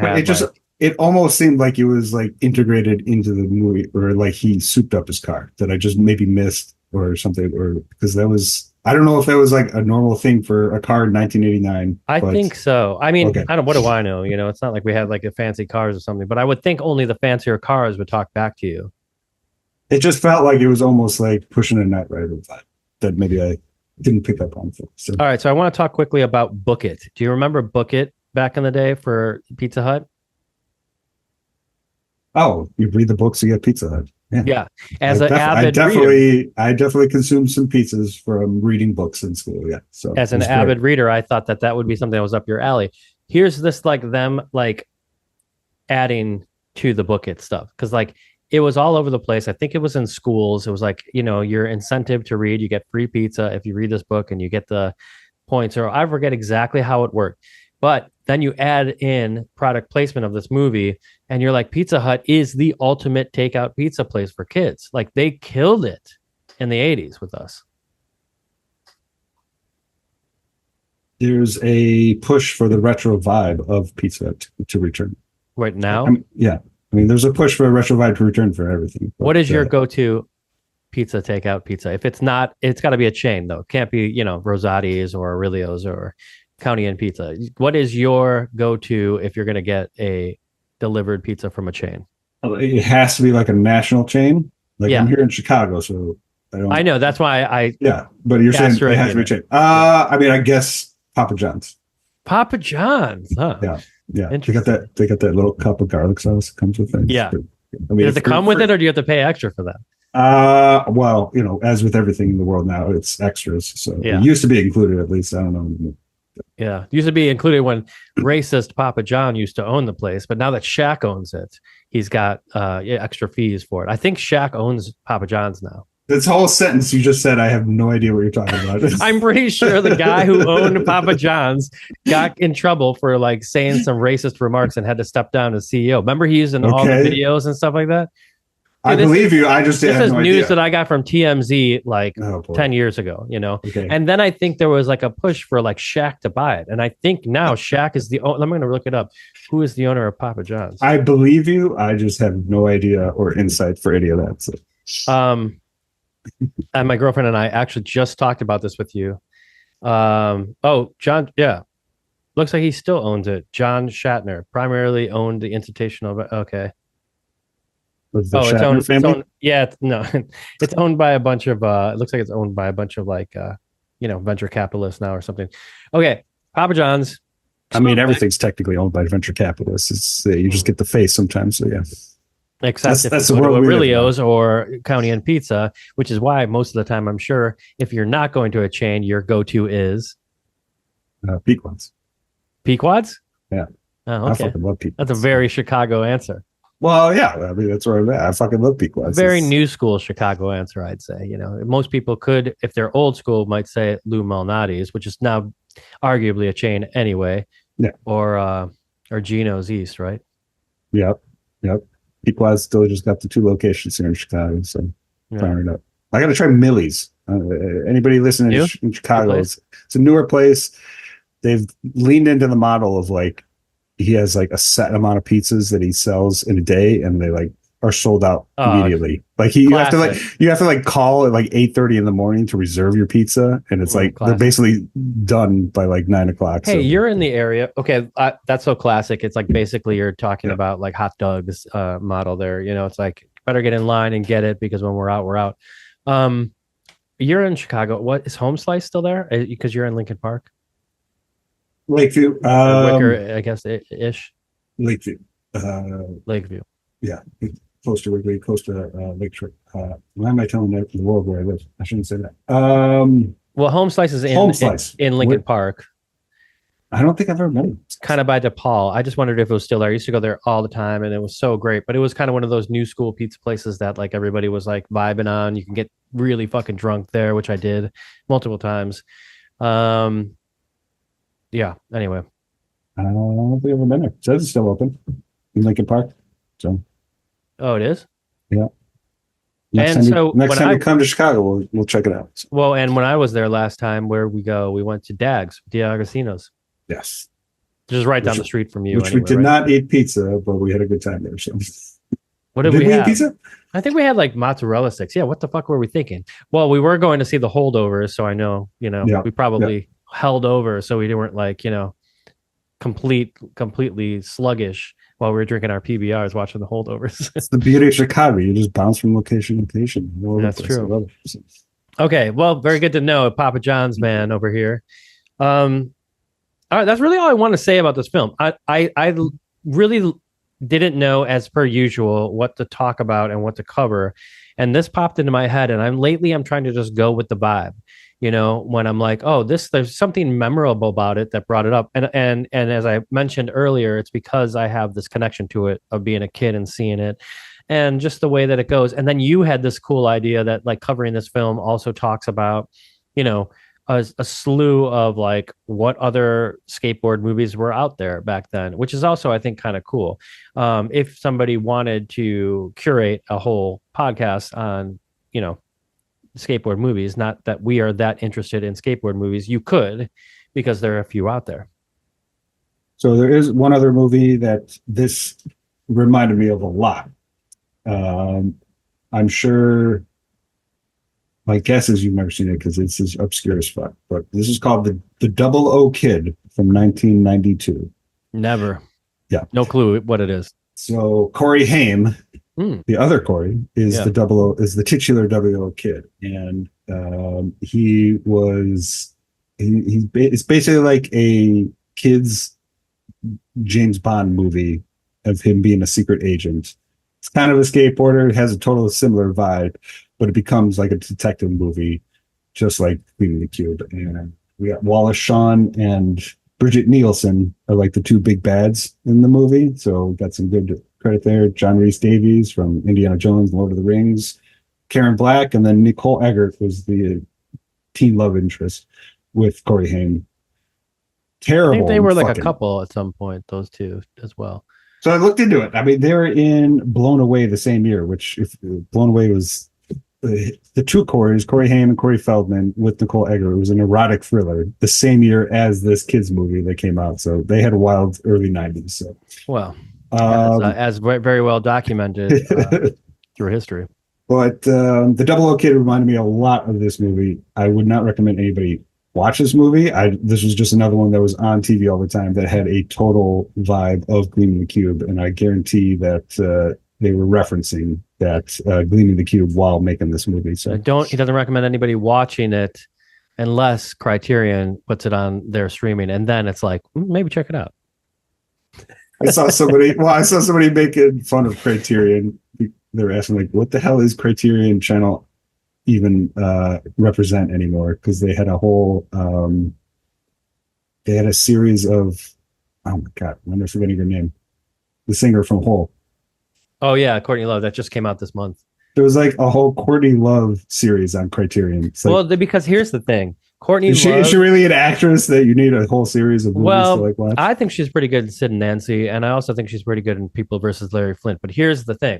it almost seemed like it was like integrated into the movie, or like he souped up his car that I just maybe missed or something, or because that was, I don't know if that was like a normal thing for a car in 1989. I think so. I mean, okay. What do I know? It's not like we had like a fancy cars or something, but I would think only the fancier cars would talk back to you. It just felt like it was almost like pushing a Knight Rider vibe that maybe I didn't pick up on. So. All right, so I want to talk quickly about Book It. Do you remember Book It back in the day for Pizza Hut? Oh, you read the books, you get Pizza Hut. Yeah. As an avid reader, I definitely consumed some pizzas from reading books in school. Yeah. So as an avid reader, I thought that would be something that was up your alley. Here's this like them like adding to the Book It stuff, because like it was all over the place. I think it was in schools. It was like, your incentive to read, you get free pizza if you read this book, and you get the points, or I forget exactly how it worked. But then you add in product placement of this movie, and you're like, Pizza Hut is the ultimate takeout pizza place for kids. Like they killed it in the 80s with us. There's a push for the retro vibe of Pizza to return. Right now? Yeah. I mean, there's a push for a retro vibe to return for everything. What is your go-to pizza takeout pizza? If it's not, it's got to be a chain though. It can't be, Rosati's or Aurelio's or County Inn Pizza. What is your go-to if you're going to get a delivered pizza from a chain? It has to be like a national chain. Like I'm here in Chicago, so I know that's why Yeah, but you're saying it has to be a chain. I mean, I guess Papa John's. Papa John's, huh? Yeah. Yeah, they got that little cup of garlic sauce that comes with it. Yeah, I mean, does it come with it, or do you have to pay extra for that? Well, as with everything in the world now, it's extras. So it used to be included, at least. I don't know. Yeah, it used to be included when racist Papa John used to own the place, but now that Shaq owns it, he's got extra fees for it. I think Shaq owns Papa John's now. This whole sentence you just said, I have no idea what you're talking about. I'm pretty sure the guy who owned Papa John's got in trouble for like saying some racist remarks and had to step down as CEO. Remember he used in all the videos and stuff like that? Dude, I believe you. I just didn't have no idea. This is news that I got from TMZ like 10 years ago, Okay. And then I think there was like a push for like Shaq to buy it. And I think now Shaq is the owner. I'm going to look it up. Who is the owner of Papa John's? I believe you. I just have no idea or insight for any of that. So. And my girlfriend and I actually just talked about this with you. John, yeah. Looks like he still owns it. John Shatner primarily owned the institutional. Okay. It's owned. It's owned by a bunch of. It looks like it's owned by a bunch of like, venture capitalists now or something. Okay, Papa John's. I mean, everything's technically owned by venture capitalists. It's you just get the face sometimes. So yeah. Except if you go to Aurelio's or County Inn Pizza, which is why most of the time I'm sure if you're not going to a chain, your go-to is Pequod's. Pequod's? Yeah. Oh, okay. I fucking love Pequod's. That's a very Chicago answer. Well, yeah, I mean that's where I'm at. I fucking love Pequod's. Very new school Chicago answer, I'd say. Most people could, if they're old school, might say Lou Malnati's, which is now arguably a chain anyway. Yeah. Or Gino's East, right? Yep. Yep. Pequod's still just got the 2 locations here in Chicago, so firing it up. I got to try Millie's. Anybody listening in Chicago? It's a newer place. They've leaned into the model of like he has like a set amount of pizzas that he sells in a day, and they like are sold out immediately. Like you have to like call at like 8:30 in the morning to reserve your pizza, and it's like they're basically done by like 9 o'clock. Hey, you're in the area. Okay, that's so classic. It's like basically you're talking about like hot dogs model there. It's like better get in line and get it because when we're out, we're out. You're in Chicago. What is Home Slice still there? Because you're in Lincoln Park. Lakeview, Wicker, I guess ish. Lakeview. Lakeview. Yeah, close to Wrigley, close to Lake Shore. Why am I telling the world where I live? I shouldn't say that. Well, Home Slice is in Lincoln Park. I don't think I've ever met him. Kind of by DePaul. I just wondered if it was still there. I used to go there all the time, and it was so great. But it was kind of one of those new school pizza places that like everybody was like vibing on. You can get really fucking drunk there, which I did multiple times. Yeah. Anyway, I don't think I've ever been there. It says it's still open in Lincoln Park. So. Oh, it is. Yeah. Next time you come to Chicago, we'll check it out. So. Well, and when I was there last time, where we went to Dag's, D'Agostino's. Yes. Just right down the street from you. Which we did not eat pizza, but we had a good time there. So. What did we have? Eat pizza? I think we had like mozzarella sticks. Yeah. What the fuck were we thinking? Well, we were going to see the holdovers, so I know, we probably held over so we weren't like, completely sluggish while we were drinking our PBRs watching the holdovers. It's the beauty of Chicago. You just bounce from location to location. That's true. Okay. Well, very good to know. Papa John's man over here. All right. That's really all I want to say about this film. I really didn't know, as per usual, what to talk about and what to cover. And this popped into my head, and I'm trying to just go with the vibe. When I'm like, oh, there's something memorable about it that brought it up. And as I mentioned earlier, it's because I have this connection to it of being a kid and seeing it and just the way that it goes. And then you had this cool idea that like covering this film also talks about, a slew of like what other skateboard movies were out there back then, which is also, I think, kind of cool. If somebody wanted to curate a whole podcast on, skateboard movies, not that we are that interested in skateboard movies, you could, because there are a few out there. So there is one other movie that this reminded me of a lot. I'm sure my guess is you've never seen it because it's as obscure as fuck, but this is called the Double O Kid from 1992. Never. Yeah. No clue what it is. So Corey Haim, the other Corey, is the titular WO kid, and it's basically like a kid's James Bond movie of him being a secret agent. It's kind of a skateboarder. It has a total similar vibe, but it becomes like a detective movie, just like Gleaming the Cube. And we got Wallace Shawn and Bridget Nielsen are like the 2 big bads in the movie. So we got some good credit there. John Rhys Davies from Indiana Jones, Lord of the Rings, Karen Black, and then Nicole Eggert was the teen love interest with Corey Haim. Terrible. I think they were like a couple at some point, those two as well. So I looked into it. I mean, they were in Blown Away the same year, which if Blown Away was the 2 Corys, Corey Haim and Corey Feldman with Nicole Eggert. It was an erotic thriller the same year as this kids movie that came out. So they had a wild early 90s. So well, as very well documented through history. But the Double O Kid reminded me a lot of this movie. I would not recommend anybody watch this movie. This was just another one that was on TV all the time that had a total vibe of Gleaming the Cube, and I guarantee that they were referencing that Gleaming the Cube while making this movie. So he doesn't recommend anybody watching it unless Criterion puts it on their streaming, and then it's like maybe check it out. I saw somebody making fun of Criterion. They were asking like, what the hell is Criterion Channel even represent anymore? Because they had a whole they had a series of, oh my god, I'm forgetting her name, the singer from Hole. Oh yeah, Courtney Love. That just came out this month. There was like a whole Courtney Love series on Criterion. It's like, Well, because here's the thing. Courtney is she Love. really an actress that you need a whole series of movies to Well, like watch? I think she's pretty good in Sid and Nancy, and I also think she's pretty good in People versus Larry Flint. But here's the thing: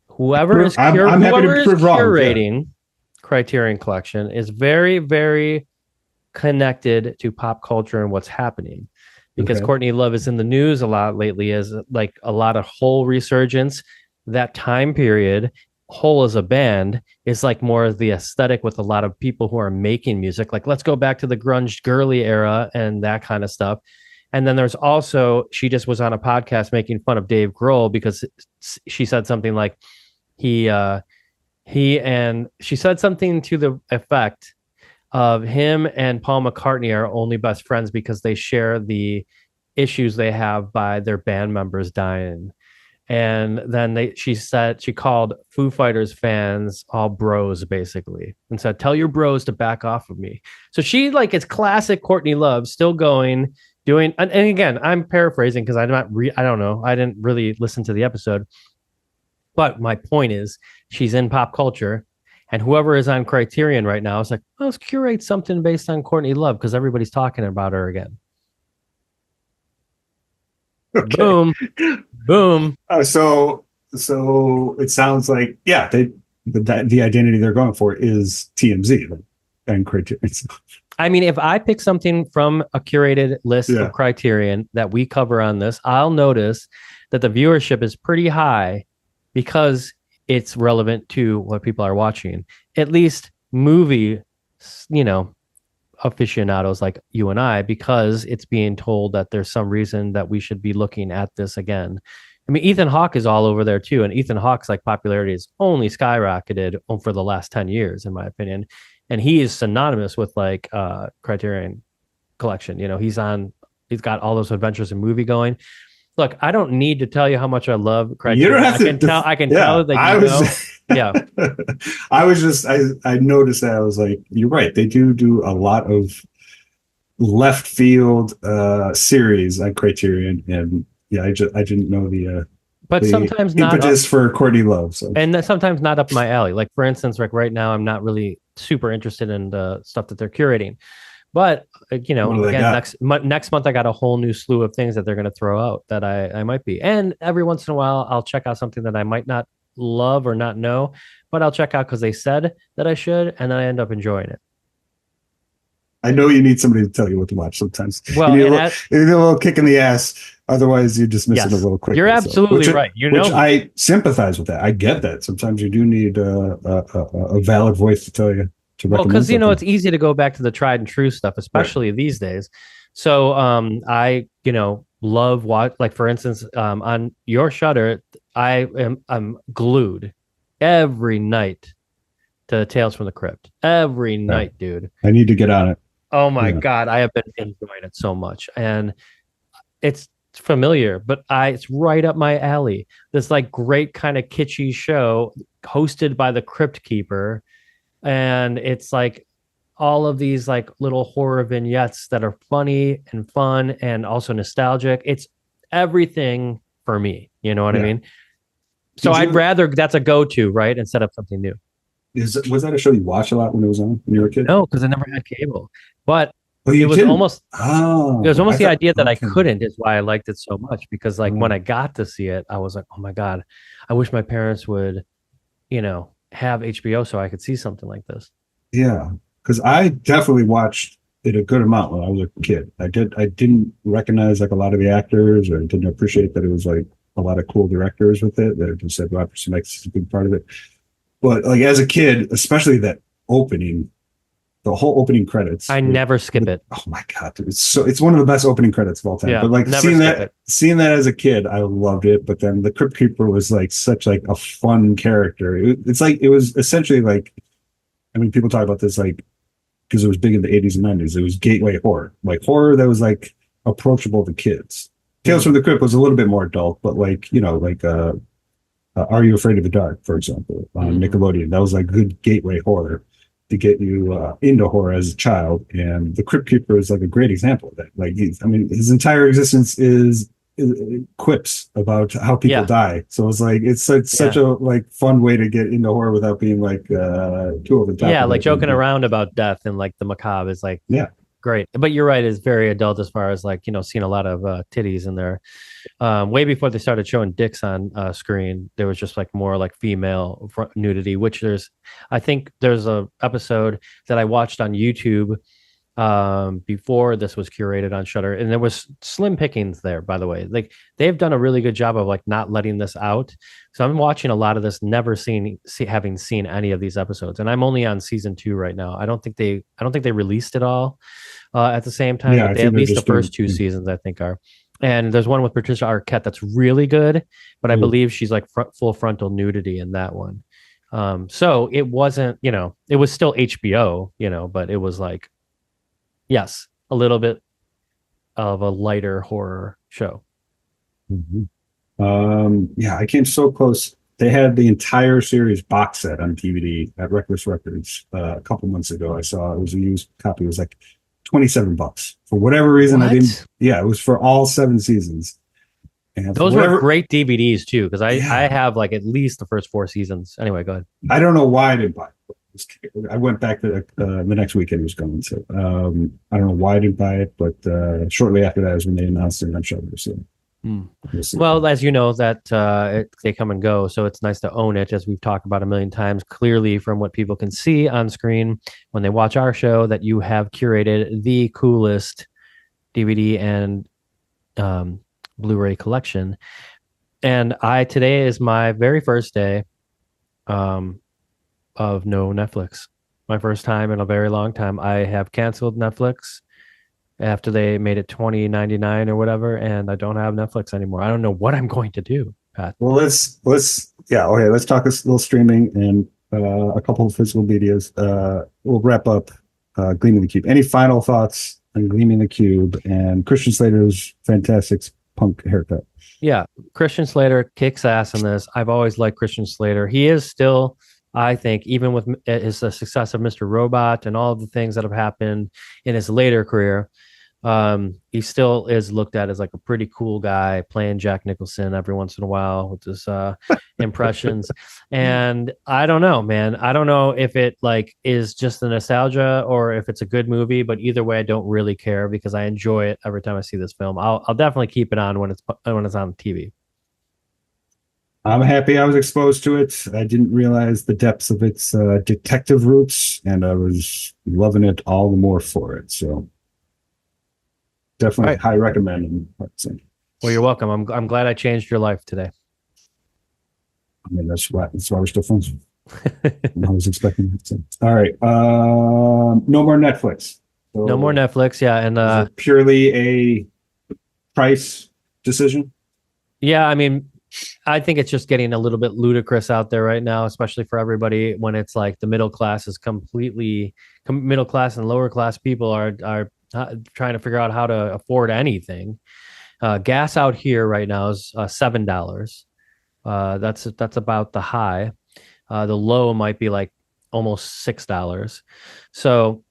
I'm happy to whoever is prove wrong. Yeah. curating Criterion Collection is very, very connected to pop culture and what's happening. Because Okay. Courtney Love is in the news a lot lately as like a lot of Hole resurgence. That time period, Hole as a band is like more of the aesthetic with a lot of people who are making music. Like, let's go back to the grunge girly era and that kind of stuff. And then there's also, she just was on a podcast making fun of Dave Grohl because she said something like he and she said something to the effect of him and Paul McCartney are only best friends because they share the issues they have by their band members dying. And then she called Foo Fighters fans all bros basically and said, tell your bros to back off of me. So she like, it's classic Courtney Love still going, doing, and again, I'm paraphrasing because I don't know. I didn't really listen to the episode, but my point is she's in pop culture. And whoever is on Criterion right now is like, well, let's curate something based on Courtney Love because everybody's talking about her again. Okay. Boom, boom. So it sounds like the identity they're going for is TMZ and Criterion. I mean, if I pick something from a curated list of Criterion that we cover on this, I'll notice that the viewership is pretty high because it's relevant to what people are watching. At least movie, aficionados like you and I, because it's being told that there's some reason that we should be looking at this again. I mean, Ethan Hawke is all over there too, and Ethan Hawke's like popularity has only skyrocketed for the last 10 years, in my opinion. And he is synonymous with like Criterion Collection. He's got all those adventures in movie going. Look, I don't need to tell you how much I love Criterion. You don't have to. I can tell that yeah. I noticed that. I was like, you're right. They do a lot of left field series on Criterion, and I didn't know but sometimes impetus not impetus for Courtney Love. So. And sometimes not up my alley. Like for instance, like right now, I'm not really super interested in the stuff that they're curating. But again, next month I got a whole new slew of things that they're going to throw out that I might be. And every once in a while, I'll check out something that I might not love or not know, but I'll check out because they said that I should, and then I end up enjoying it. I know you need somebody to tell you what to watch sometimes. Well, you need a little kick in the ass. Otherwise, you dismiss it a little quicker. You're absolutely right. Which I sympathize with that. I get that. Sometimes you do need a valid voice to tell you. Well, because it's easy to go back to the tried and true stuff, especially these days. So I love like for instance on your Shudder, I'm glued every night to Tales from the Crypt. Every night, dude. I need to get on it. Oh my God, I have been enjoying it so much, and it's familiar, but it's right up my alley. This like great kind of kitschy show hosted by the Crypt Keeper. And it's like all of these like little horror vignettes that are funny and fun and also nostalgic. It's everything for me. You know what I mean? So I'd rather that's a go-to, right? Instead of something new. Was that a show you watched a lot when it was on when you were a kid? No, because I never had cable. But it was almost the idea that I couldn't is why I liked it so much. Because like when I got to see it, I was like, oh my God, I wish my parents would, have HBO so I could see something like this. Yeah, because I definitely watched it a good amount when I was a kid. I didn't recognize like a lot of the actors, or didn't appreciate that it was like a lot of cool directors with it. That just said Robert Zemeckis is a big part of it. But like as a kid, especially that opening, the whole opening credits. I never skip it. Oh my God, dude. It's one of the best opening credits of all time. Yeah, but like seeing that as a kid, I loved it. But then the Crypt Keeper was like such like a fun character. It's like it was essentially like, I mean, people talk about this like because it was big in the 80s and 90s. It was gateway horror, like horror that was like approachable to kids. Tales from the Crypt was a little bit more adult, but like Are You Afraid of the Dark, for example, on Nickelodeon. That was like good gateway horror to get you into horror as a child. And the Crypt Keeper is like a great example of that. Like, his entire existence is quips about how people Yeah. die. So it's such Yeah. a like fun way to get into horror without being like too over the top Yeah, of like it. joking around about death and like the macabre is like Yeah. great. But you're right, it's very adult as far as like, seeing a lot of titties in there. Way before they started showing dicks on screen, there was just like more like female nudity, which I think there's a episode that I watched on YouTube before this was curated on Shutter, and there was slim pickings there, by the way. Like they've done a really good job of like not letting this out. So I'm watching a lot of this, having seen any of these episodes, and I'm only on season 2 right now. I don't think they released it all at the same time, Yeah, but I they think at they're least the just doing first 2 seasons I think are. And there's one with Patricia Arquette that's really good, but I believe she's like full frontal nudity in that one. So it wasn't, it was still HBO, but it was like, yes, a little bit of a lighter horror show. Yeah, I came so close. They had the entire series box set on DVD at Reckless Records a couple months ago. I saw it was a used copy. It was like $27 for whatever reason. What? I didn't. Yeah, it was for all 7 seasons. And Those were great DVDs too, because I have like at least the first 4 seasons. Anyway, go ahead. I don't know why I didn't buy it. I went back to the next weekend it was going. So I don't know why I didn't buy it, but shortly after that is when they announced it on Shutter. So well, as you know, that they come and go, so it's nice to own it, as we've talked about a million times. Clearly, from what people can see on screen when they watch our show, that you have curated the coolest DVD and Blu-ray collection. And today is my very first day of no Netflix. My first time in a very long time. I have canceled Netflix after they made it $20.99 or whatever, and I don't have Netflix anymore. I don't know what I'm going to do, Pat. Well, let's talk a little streaming and a couple of physical videos. We'll wrap up Gleaming the Cube. Any final thoughts on Gleaming the Cube and Christian Slater's fantastic punk haircut? Yeah, Christian Slater kicks ass in this. I've always liked Christian Slater. He is still, I think, even with his success of Mr. Robot and all of the things that have happened in his later career, he still is looked at as like a pretty cool guy playing Jack Nicholson every once in a while with his impressions. And I don't know, man. I don't know if it like is just the nostalgia or if it's a good movie, but either way, I don't really care because I enjoy it every time I see this film. I'll definitely keep it on when it's on TV. I'm happy I was exposed to it. I didn't realize the depths of its detective roots, and I was loving it all the more for it. So definitely high recommend. Well, you're welcome. I'm glad I changed your life today. I mean, that's why we're still friends. I was expecting that. So. All right. No more Netflix. So no more Netflix. Yeah. And purely a price decision. Yeah. I mean, I think it's just getting a little bit ludicrous out there right now, especially for everybody when it's like the middle class is completely middle class and lower class people are trying to figure out how to afford anything. Gas out here right now is $7. That's about the high. The low might be like almost $6. So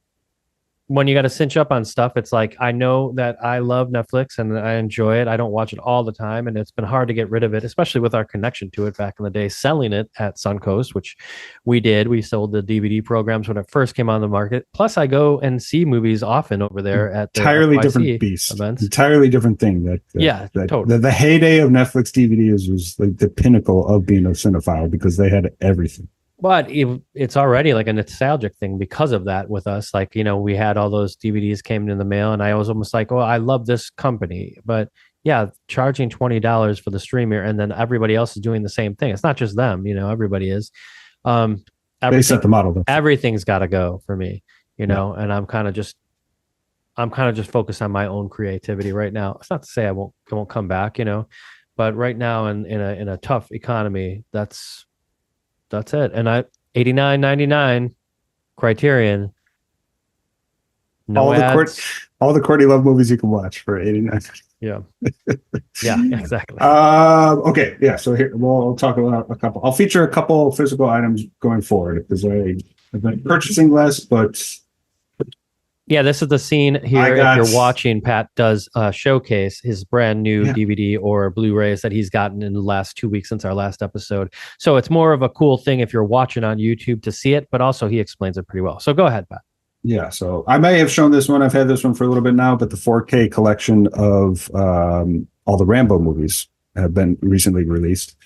when you got to cinch up on stuff, it's like, I know that I love Netflix and I enjoy it. I don't watch it all the time, and it's been hard to get rid of it, especially with our connection to it back in the day, selling it at Suncoast, which we did. We sold the DVD programs when it first came on the market. Plus, I go and see movies often over there at the entirely FYC different beast, events. Entirely different thing. Totally. The heyday of Netflix DVDs was like the pinnacle of being a cinephile because they had everything. But it's already like a nostalgic thing because of that with us. Like, we had all those DVDs came in the mail, and I was almost like, oh, I love this company. But yeah, charging $20 for the streamer, and then everybody else is doing the same thing. It's not just them, everybody is. They set the model. Everything's got to go for me, and I'm kind of just focused on my own creativity right now. It's not to say I won't come back, but right now in a tough economy, that's it. And $89.99 Criterion. No ads. All the Courtney Love movies you can watch for $89. Yeah. Yeah, exactly. Okay. Yeah. So here we'll talk about a couple. I'll feature a couple physical items going forward because I've been purchasing less, but Yeah, this is the scene here. If you're watching, Pat does showcase his brand new DVD or Blu-rays that he's gotten in the last 2 weeks since our last episode. So it's more of a cool thing if you're watching on YouTube to see it, but also he explains it pretty well. So go ahead, Pat. Yeah, so I may have shown this one. I've had this one for a little bit now, but the 4K collection of all the Rambo movies have been recently released.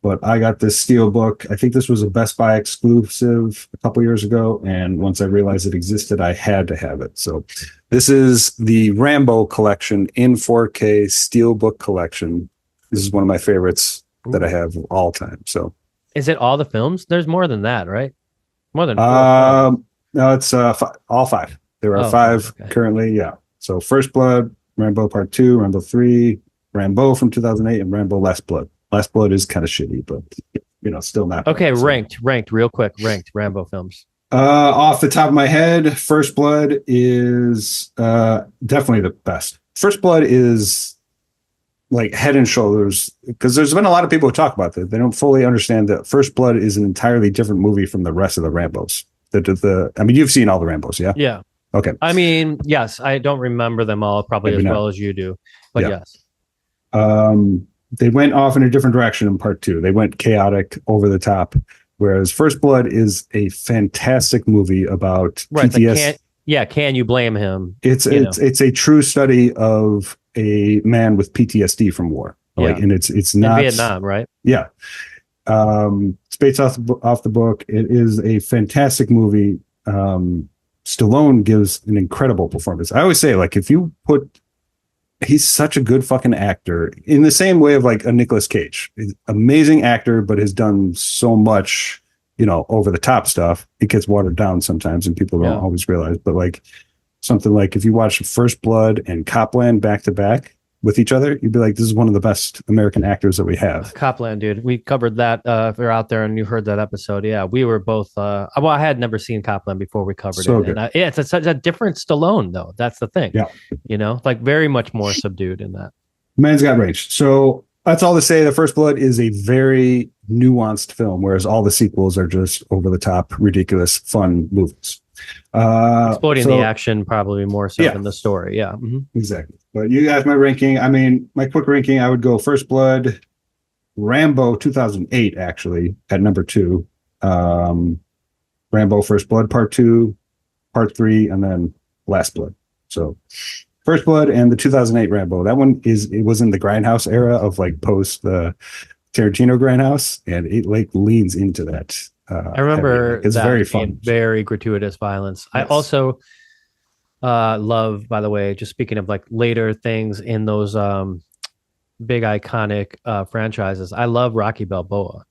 But I got this Steelbook. I think this was a Best Buy exclusive a couple years ago. And once I realized it existed, I had to have it. So this is the Rambo collection in 4K Steelbook collection. This is one of my favorites that I have of all time. So is it all the films? There's more than that, right? More than no, it's all five. There are five currently. Yeah. So First Blood, Rambo Part 2, Rambo 3, Rambo from 2008, and Rambo Last Blood. Last Blood is kind of shitty, but still not. Okay, bad, ranked real quick. Ranked Rambo films. Off the top of my head, First Blood is definitely the best. First Blood is like head and shoulders, because there's been a lot of people who talk about that. They don't fully understand that First Blood is an entirely different movie from the rest of the Rambos. I mean, you've seen all the Rambos, yeah? Yeah. Okay. I mean, yes, I don't remember them all probably maybe as well as you do, but yes. They went off in a different direction in Part 2. They went chaotic, over the top, whereas First Blood is a fantastic movie about PTSD. Can you blame him? It's a true study of a man with PTSD from war. And it's not in Vietnam, right? Yeah. It's based off the book. It is a fantastic movie. Stallone gives an incredible performance. I always say, if you put, he's such a good fucking actor in the same way of like a Nicolas Cage. He's an amazing actor, but has done so much, over the top stuff. It gets watered down sometimes and people don't always realize, but something like if you watch First Blood and Copland back to back with each other, you'd be like, this is one of the best American actors that we have. Copland, dude. We covered that. If you're out there and you heard that episode, we were both. I had never seen Copland before we covered it. Good. And, it's such a different Stallone, though. That's the thing. Yeah. Very much more subdued in that. Man's got range. So that's all to say. The First Blood is a very nuanced film, whereas all the sequels are just over the top, ridiculous, fun movies. Exploiting the action probably more so than the story. Yeah, exactly. But you guys, my ranking. I mean, my quick ranking. I would go First Blood, Rambo 2008 actually at number 2, Rambo First Blood Part 2, Part 3, and then Last Blood. So First Blood and the 2008 Rambo. That one it was in the Grindhouse era of post the Tarantino Grindhouse, and it leans into that. I remember it's very fun, very gratuitous violence. Yes. I also love, by the way, just speaking of later things in those big iconic franchises. I love Rocky Balboa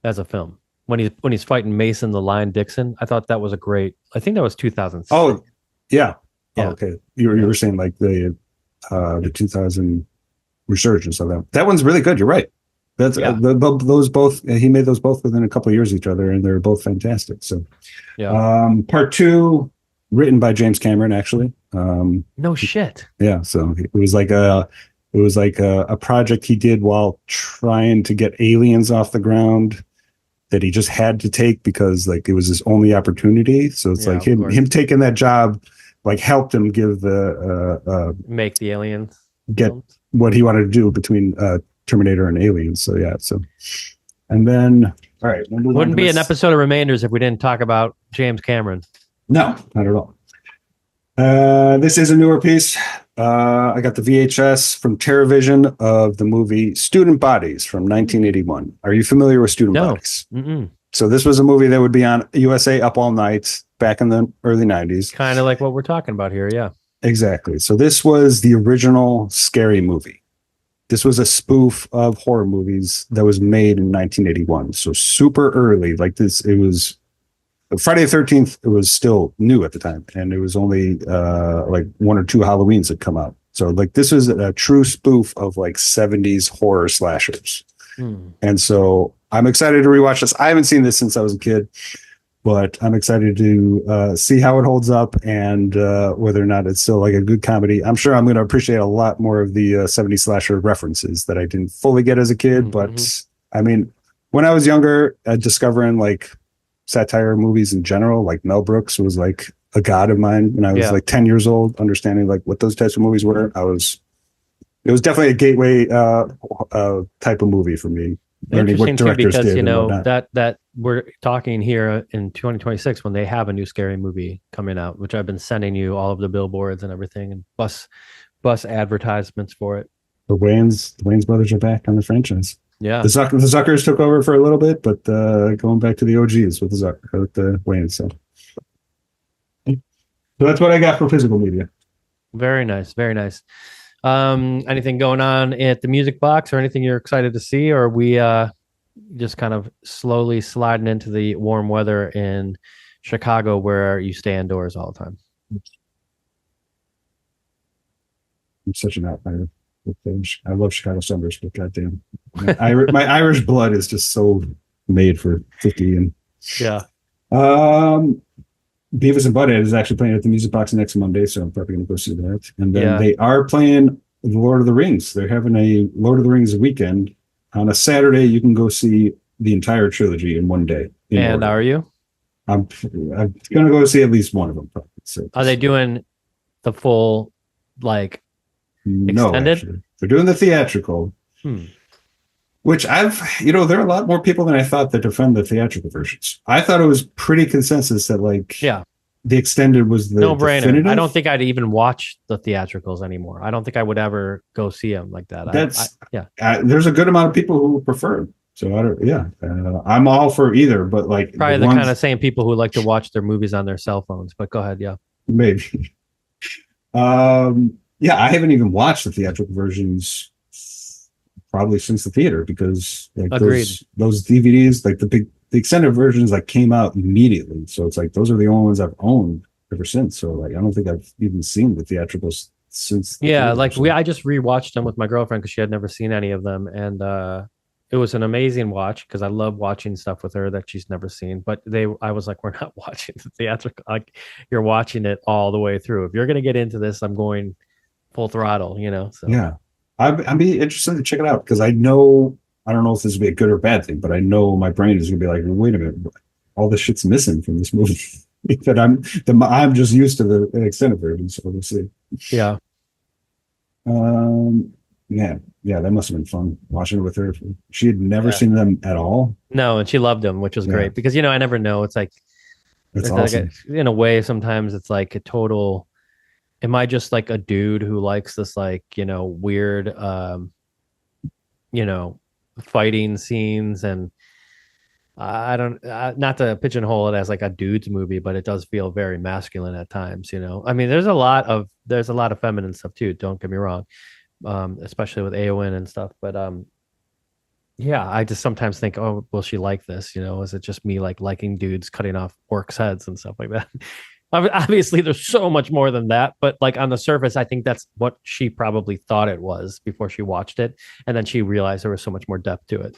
as a film when he's fighting Mason the Lion Dixon. I thought that was a great. I think that was 2006. Oh yeah. Oh, okay. You were saying the 2000 resurgence of them. That one's really good. You're right. That's those both. He made those both within a couple of years of each other, and they're both fantastic. So, Part 2, written by James Cameron, actually. No shit. Yeah. So it was like a project he did while trying to get Aliens off the ground that he just had to take because it was his only opportunity. So it's him taking that job helped him give make the Aliens get films. What he wanted to do between Terminator and Aliens. So and then all right, wouldn't be an episode of Remainders if we didn't talk about James Cameron. No, not at all. This is a newer piece. I got the VHS from TerraVision of the movie Student Bodies from 1981. Are you familiar with Student Bodies? Mm-mm. So this was a movie that would be on USA Up All Night back in the early 90s. Kind of like what we're talking about here, yeah. Exactly. So this was the original scary movie. This was a spoof of horror movies that was made in 1981. So super early, it was Friday the 13th. It was still new at the time. And it was only 1 or 2 Halloweens had come out. So this was a true spoof of 70s horror slashers. And so I'm excited to rewatch this. I haven't seen this since I was a kid, but I'm excited to see how it holds up and whether or not it's still a good comedy. I'm sure I'm going to appreciate a lot more of the 70s slasher references that I didn't fully get as a kid. But I mean, when I was younger, discovering satire movies in general, Mel Brooks was a god of mine when I was like 10 years old, understanding like what those types of movies were. It was definitely a gateway type of movie for me. Learning what directors because did, you know that we're talking here in 2026 when they have a new scary movie coming out, which I've been sending you all of the billboards and everything and bus advertisements for it. The Wayans brothers are back on the franchise. Yeah, the Zuckers took over for a little bit, but going back to the OGs with the Wayans. So that's what I got for physical media. Very nice, very nice. Anything going on at the Music Box or anything you're excited to see, or are we just kind of slowly sliding into the warm weather in Chicago where you stay indoors all the time? I'm such an outlier. I love Chicago summers, but goddamn, my Irish blood is just so made for 50 and yeah. Beavis and Butthead is actually playing at the Music Box next Monday, so I'm probably going to go see that. And then they are playing The Lord of the Rings. They're having a Lord of the Rings weekend. On a Saturday, you can go see the entire trilogy in one day. And are you? I'm going to go see at least one of them. Probably. So, are they doing the full, like, extended? No, actually. They're doing the theatrical. Which there are a lot more people than I thought that defend the theatrical versions. I thought it was pretty consensus that the extended was the no-brainer. Definitive. I don't think I'd even watch the theatricals anymore. I don't think I would ever go see them like that. There's a good amount of people who prefer it. So I'm all for either, but like probably the kind of same people who like to watch their movies on their cell phones. But go ahead, maybe. I haven't even watched the theatrical versions probably since the theater because like those DVDs, like the extended versions, like came out immediately. So it's like those are the only ones I've owned ever since. So like I don't think I've even seen the theatricals since. I just rewatched them with my girlfriend because she had never seen any of them, and it was an amazing watch because I love watching stuff with her that she's never seen. But I was like, we're not watching the theatrical. Like you're watching it all the way through. If you're gonna get into this, I'm going full throttle. So yeah. I'd be interested to check it out because I don't know if this would be a good or bad thing, but I know my brain is going to be like, wait a minute, all this shit's missing from this movie that I'm just used to the extended version. So we'll see. Yeah. That must have been fun watching it with her. She had never seen them at all. No, and she loved them, which was great because, I never know. It's like, it's awesome. Like in a way, sometimes it's like a total, am I just like a dude who likes this like, weird, fighting scenes and I don't, not to pigeonhole it as like a dude's movie, but it does feel very masculine at times, I mean, there's a lot of feminine stuff too. Don't get me wrong. Especially with Eowyn and stuff, but, I just sometimes think, oh, will she like this? Is it just me like liking dudes cutting off orcs' heads and stuff like that? Obviously, there's so much more than that, but like on the surface, I think that's what she probably thought it was before she watched it, and then she realized there was so much more depth to it.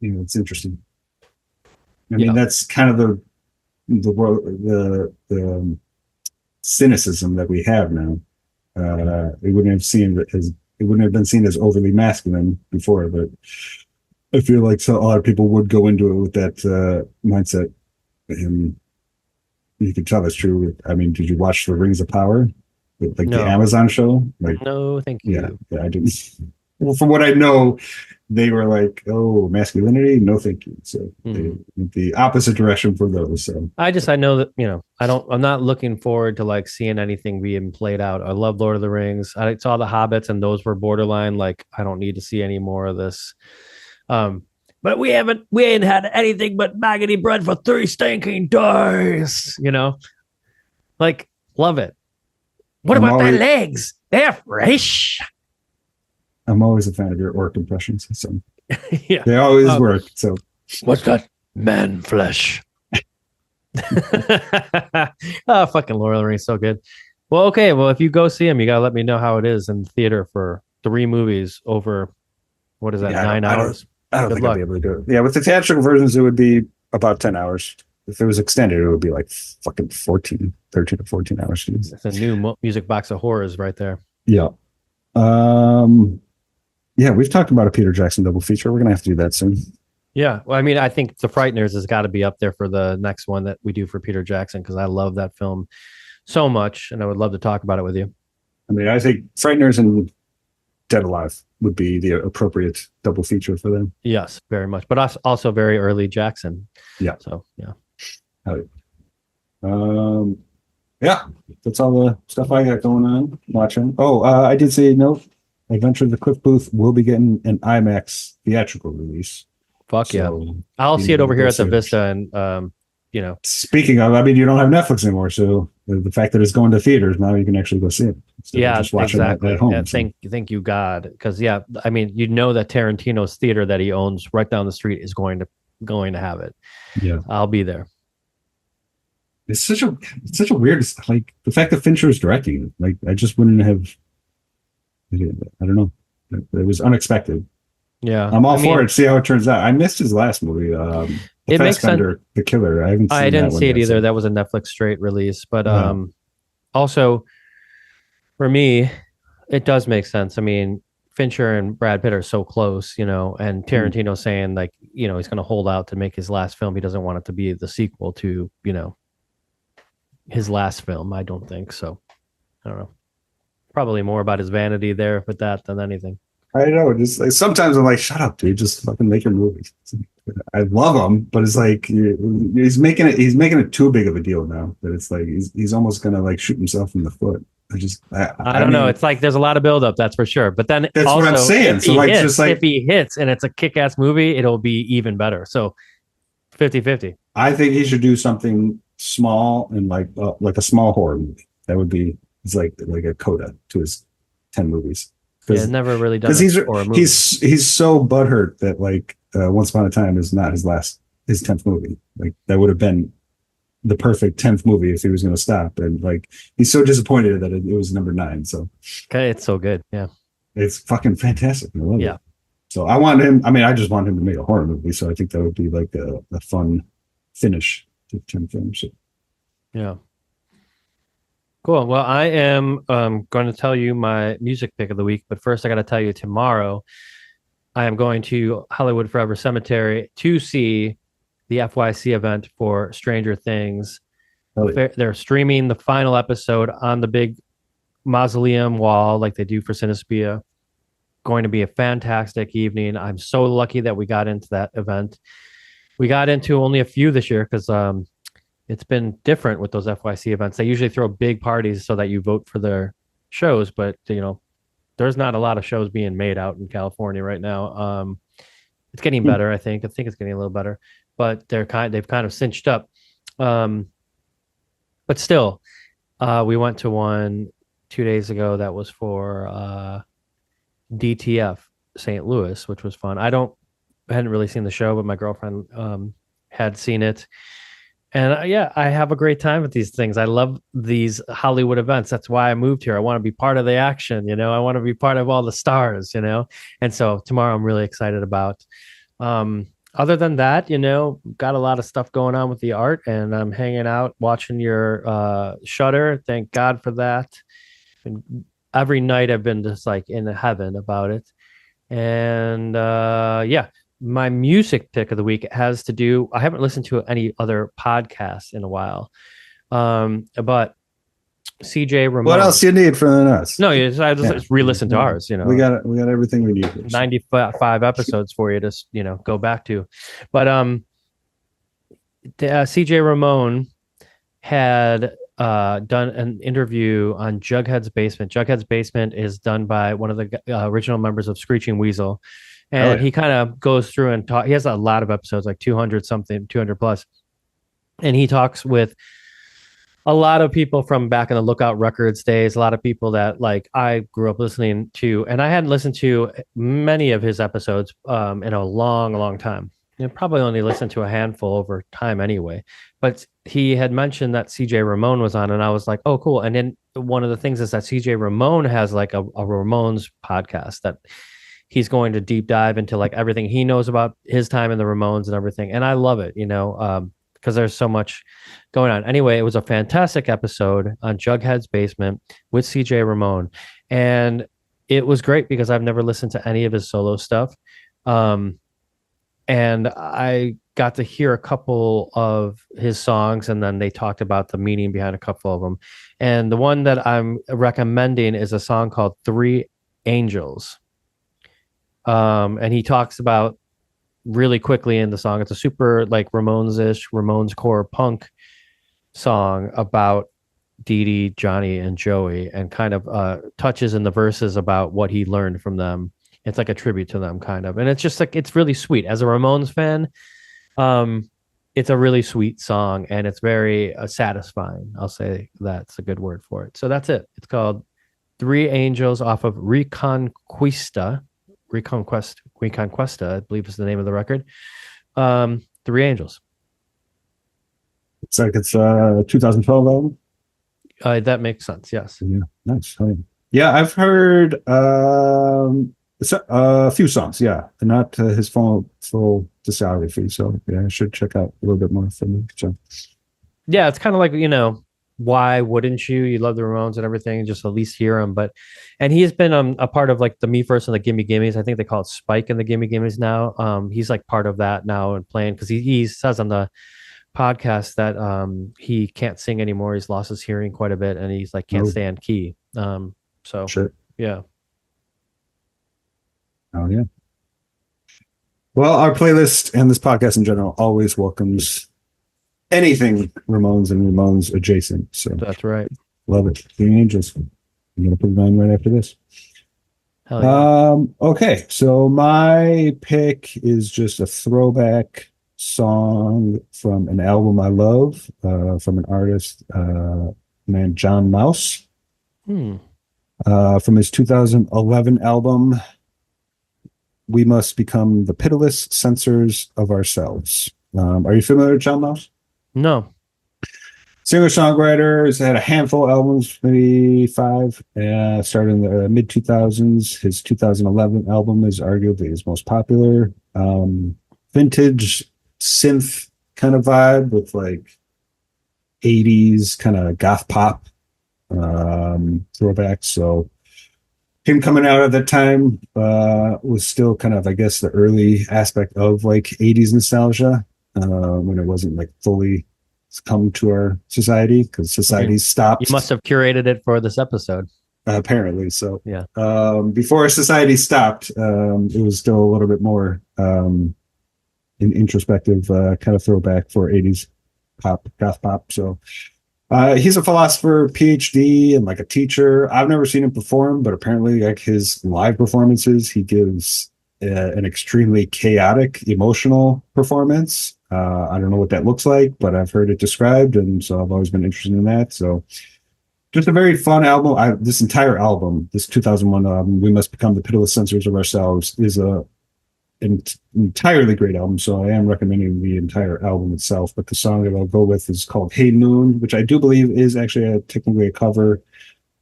It's interesting. I mean, that's kind of the cynicism that we have now. It wouldn't have been seen as overly masculine before, but I feel like a lot of people would go into it with that mindset. And you can tell that's true. I mean, did you watch The Rings of Power? Like the Amazon show? Like, no, thank you. Yeah, I didn't. Well, from what I know, they were like, "Oh, masculinity, no, thank you." So they went the opposite direction for those. So I know that I'm not looking forward to like seeing anything being played out. I love Lord of the Rings. I saw the Hobbits, and those were borderline. Like, I don't need to see any more of this. But we ain't had anything but maggoty bread for 3 stinking days. Like, love it. What about their legs? They're fresh. I'm always a fan of your orc impressions. So they always work. So what's that? Man flesh. Oh, fucking Lord of the Rings, so good. Well, okay. Well, if you go see them, you gotta let me know how it is in the theater for 3 movies over. What is that? 9 hours. I don't think I'd be able to do it. Yeah, with the theatrical versions, it would be about 10 hours. If it was extended, it would be like fucking 13 or 14 hours. It's a new Music Box of Horrors right there. Yeah. We've talked about a Peter Jackson double feature. We're going to have to do that soon. Yeah. Well, I mean, I think The Frighteners has got to be up there for the next one that we do for Peter Jackson because I love that film so much and I would love to talk about it with you. I mean, I think Frighteners and Dead Alive would be the appropriate double feature for them. Yes, very much. But also very early Jackson. Yeah. So, yeah. Yeah, that's all the stuff I got going on watching. Oh, I did say no. Adventure of the Cliff Booth will be getting an IMAX theatrical release. Fuck so, yeah. I'll see it over here at the Vista. And, speaking of, I mean, you don't have Netflix anymore. So the fact that it's going to theaters, now you can actually go see it. Yeah, just watching exactly. It at home. Yeah, thank you, God. Because, yeah, I mean, you know that Tarantino's theater that he owns right down the street is going to have it. Yeah. I'll be there. It's such a weird, like the fact that Fincher is directing it. Like I just wouldn't have. I don't know. It was unexpected. Yeah, I'm all for it. See how it turns out. I missed his last movie. It makes sense. The Killer. I didn't see it either. That was a Netflix straight release. But also for me, it does make sense. I mean, Fincher and Brad Pitt are so close, and Tarantino saying like, he's going to hold out to make his last film. He doesn't want it to be the sequel to, his last film. I don't think so. I don't know. Probably more about his vanity there with that than anything. I know. Just like sometimes I'm like, shut up, dude. Just fucking make your movies. I love him, but it's like he's making it too big of a deal now that it's like he's almost gonna like shoot himself in the foot. I don't know. It's like there's a lot of buildup, that's for sure. But then that's also, what I'm saying. So like, if he hits and it's a kick-ass movie, it'll be even better. So 50-50. I think he should do something small and like a small horror movie. That would be like a coda to his 10 movies. Yeah, never really done because he's so butthurt that like Once Upon a Time is not his 10th movie. Like that would have been the perfect 10th movie if he was going to stop. And like he's so disappointed that it was number 9. So okay, it's so good. Yeah, it's fucking fantastic. I love it. So I want him. I mean, I just want him to make a horror movie. So I think that would be like a fun finish to 10 films. Yeah. Cool. Well, I am going to tell you my music pick of the week, but first I got to tell you tomorrow I am going to Hollywood Forever Cemetery to see the FYC event for Stranger Things. Oh, yeah. They're streaming the final episode on the big mausoleum wall like they do for Cinespia. Going to be a fantastic evening. I'm so lucky that we got into that event. We got into only a few this year because it's been different with those FYC events. They usually throw big parties so that you vote for their shows, but there's not a lot of shows being made out in California right now. It's getting better, I think. I think it's getting a little better, but they've kind of cinched up. But still, we went to one 2 days ago that was for DTF St. Louis, which was fun. I hadn't really seen the show, but my girlfriend had seen it. And I have a great time with these things. I love these Hollywood events. That's why I moved here. I want to be part of the action, I want to be part of all the stars, And so tomorrow I'm really excited about. Other than that, got a lot of stuff going on with the art, and I'm hanging out watching your Shudder. Thank God for that. And every night I've been just like in heaven about it. And my music pick of the week has to do, I haven't listened to any other podcasts in a while. But CJ Ramone. What else do you need from us? No, I just re-listen to ours, We got everything we need. 95 episodes for you to, go back to. But CJ Ramone had done an interview on Jughead's Basement. Jughead's Basement is done by one of the original members of Screeching Weasel. And he kind of goes through and he has a lot of episodes, like 200 plus. And he talks with a lot of people from back in the Lookout Records days, a lot of people that like I grew up listening to, and I hadn't listened to many of his episodes in a long, long time. Probably only listened to a handful over time anyway. But he had mentioned that CJ Ramone was on, and I was like, oh, cool. And then one of the things is that CJ Ramone has like a Ramones podcast that he's going to deep dive into like everything he knows about his time in the Ramones and everything. And I love it, because there's so much going on. Anyway, it was a fantastic episode on Jughead's Basement with CJ Ramone. And it was great because I've never listened to any of his solo stuff. and I got to hear a couple of his songs, and then they talked about the meaning behind a couple of them. And the one that I'm recommending is a song called Three Angels. And he talks about really quickly in the song. It's a super like Ramones-ish, Ramones core punk song about Dee Dee, Johnny, and Joey, and kind of touches in the verses about what he learned from them. It's like a tribute to them, kind of, and it's just like it's really sweet. As a Ramones fan, it's a really sweet song, and it's very satisfying. I'll say that's a good word for it. So that's it. It's called Three Angels off of Reconquista, I believe is the name of the record. Three Angels. It's like it's a 2012 album. That makes sense. Yes. Yeah, nice. Yeah, I've heard a few songs. Yeah, not his full discography. So yeah, I should check out a little bit more from him. So. Yeah, it's kind of like, why wouldn't you? You love the Ramones and everything, just at least hear them. And he has been a part of like the Me First and the Gimme Gimmes. I think they call it Spike in the Gimme Gimmes now. He's like part of that now and playing because he says on the podcast that he can't sing anymore. He's lost his hearing quite a bit, and he's like can't stay on key. So sure. Yeah. Oh yeah. Well, our playlist and this podcast in general always welcomes anything Ramones and Ramones adjacent. So that's right. Love it. The Angels. I'm gonna put it on right after this. Hell yeah. Okay, so my pick is just a throwback song from an album I love, from an artist named John Mouse. From his 2011 album, We Must Become the Pitiless Censors of Ourselves. Are you familiar with John Mouse? No. Singer-songwriter, has had a handful of albums, maybe 5, started in the mid-2000s. His 2011 album is arguably his most popular. Vintage synth kind of vibe with like 80s kind of goth pop throwback. So him coming out at that time was still kind of, I guess, the early aspect of like 80s nostalgia when it wasn't like fully come to our society because society stopped. You must have curated it for this episode. Apparently. So yeah. Before society stopped, it was still a little bit more an introspective kind of throwback for 80s pop, goth pop. So he's a philosopher, PhD, and like a teacher. I've never seen him perform, but apparently like his live performances, he gives an extremely chaotic, emotional performance. I don't know what that looks like, but I've heard it described, and so I've always been interested in that. So just a very fun album. This entire album, this 2001 album, We Must Become the Pitiless Censors of Ourselves, is an entirely great album. So I am recommending the entire album itself. But the song that I'll go with is called Hey Moon, which I do believe is actually technically a cover.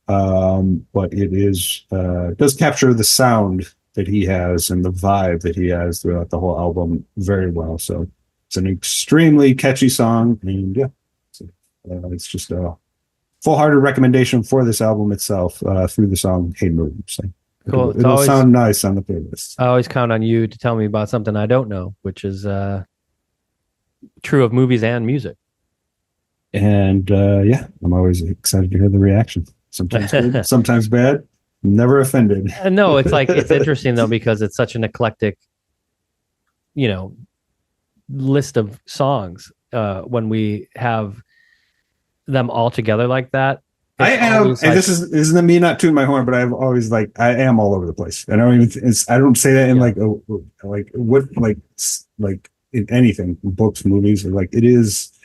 But it is does capture the sound that he has and the vibe that he has throughout the whole album very well. So it's an extremely catchy song, and yeah, it's just a full-hearted recommendation for this album itself through the song "Hey Moon." So cool. It'll sound nice on the playlist. I always count on you to tell me about something I don't know, which is true of movies and music. And yeah, I'm always excited to hear the reaction. Sometimes good, sometimes bad. Never offended. No, it's like it's interesting though because it's such an eclectic, list of songs when we have them all together like that. I am, and this isn't me not tooting my horn, but I've always I am all over the place. I don't say that in like in anything, books, movies, or like it is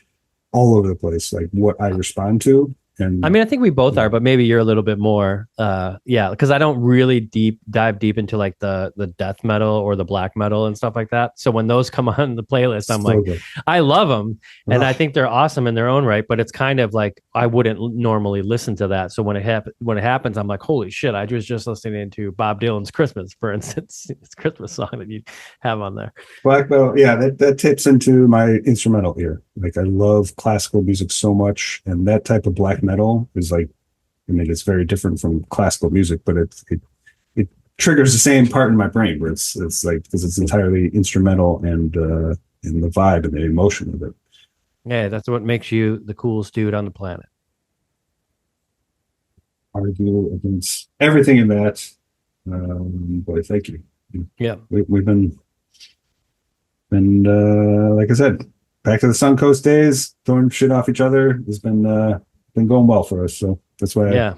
all over the place. Like what I respond to. And I mean, I think we both are, but maybe you're a little bit more, because I don't really dive deep into like the death metal or the black metal and stuff like that. So when those come on the playlist, I'm like, good. I love them, and I think they're awesome in their own right. But it's kind of like I wouldn't normally listen to that. So when it happens, I'm like, holy shit! I was just listening to Bob Dylan's Christmas, for instance. It's a Christmas song that you have on there. Black metal, yeah, that tips into my instrumental ear. Like I love classical music so much, and that type of black metal is like, I mean, it's very different from classical music, but it triggers the same part in my brain where it's like, because it's entirely instrumental and in the vibe and the emotion of it. Yeah, that's what makes you the coolest dude on the planet. Argue against everything in that. Boy, thank you. Yeah. We've been like I said, back to the Suncoast days, throwing shit off each other has been going well for us. So that's why Yeah.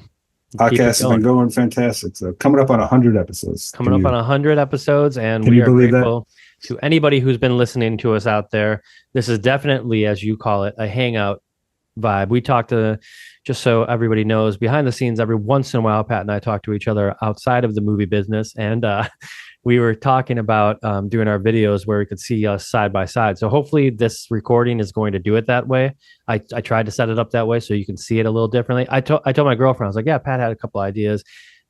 podcast has been going fantastic. So coming up on 100 episodes. Coming up on 100 episodes, and can we you are believe grateful that? to anybody who's been listening to us out there. This is definitely, as you call it, a hangout vibe. We talk to, just so everybody knows, behind the scenes, every once in a while, Pat and I talk to each other outside of the movie business. And we were talking about doing our videos where we could see us side by side. So hopefully this recording is going to do it that way. I tried to set it up that way so you can see it a little differently. I told my girlfriend, I was like, yeah, Pat had a couple ideas.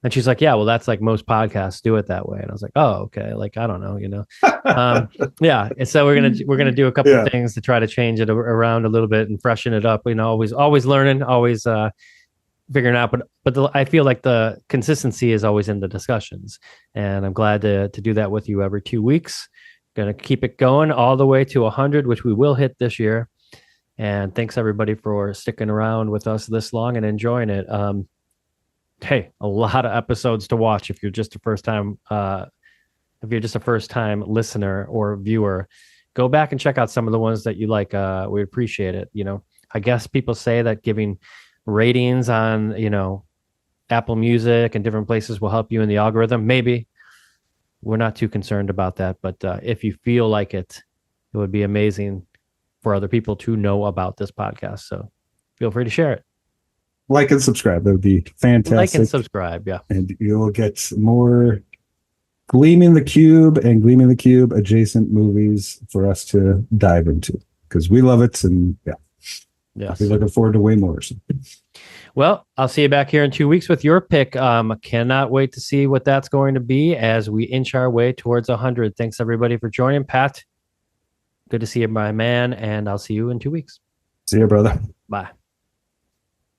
And she's like, yeah, well, that's like most podcasts do it that way. And I was like, oh, okay. Like, I don't know, yeah. And so we're gonna do a couple of things to try to change it around a little bit and freshen it up. Always learning, always figuring out. But I feel like the consistency is always in the discussions, and I'm glad to do that with you every 2 weeks. Gonna keep it going all the way to 100, which we will hit this year. And thanks everybody for sticking around with us this long and enjoying it. Hey, a lot of episodes to watch if you're just a first time listener or viewer. Go back and check out some of the ones that you like. We appreciate it. I guess people say that giving ratings on Apple Music and different places will help you in the algorithm. Maybe. We're not too concerned about that, but if you feel like it would be amazing for other people to know about this podcast. So feel free to share it. Like and subscribe. That would be fantastic. Like and subscribe, yeah. And you'll get more Gleaming the Cube and Gleaming the Cube adjacent movies for us to dive into, because we love it. And I'll be looking forward to way more. Well, I'll see you back here in 2 weeks with your pick. Cannot wait to see what that's going to be as we inch our way towards 100. Thanks, everybody, for joining. Pat, good to see you, my man, and I'll see you in 2 weeks. See you, brother. Bye.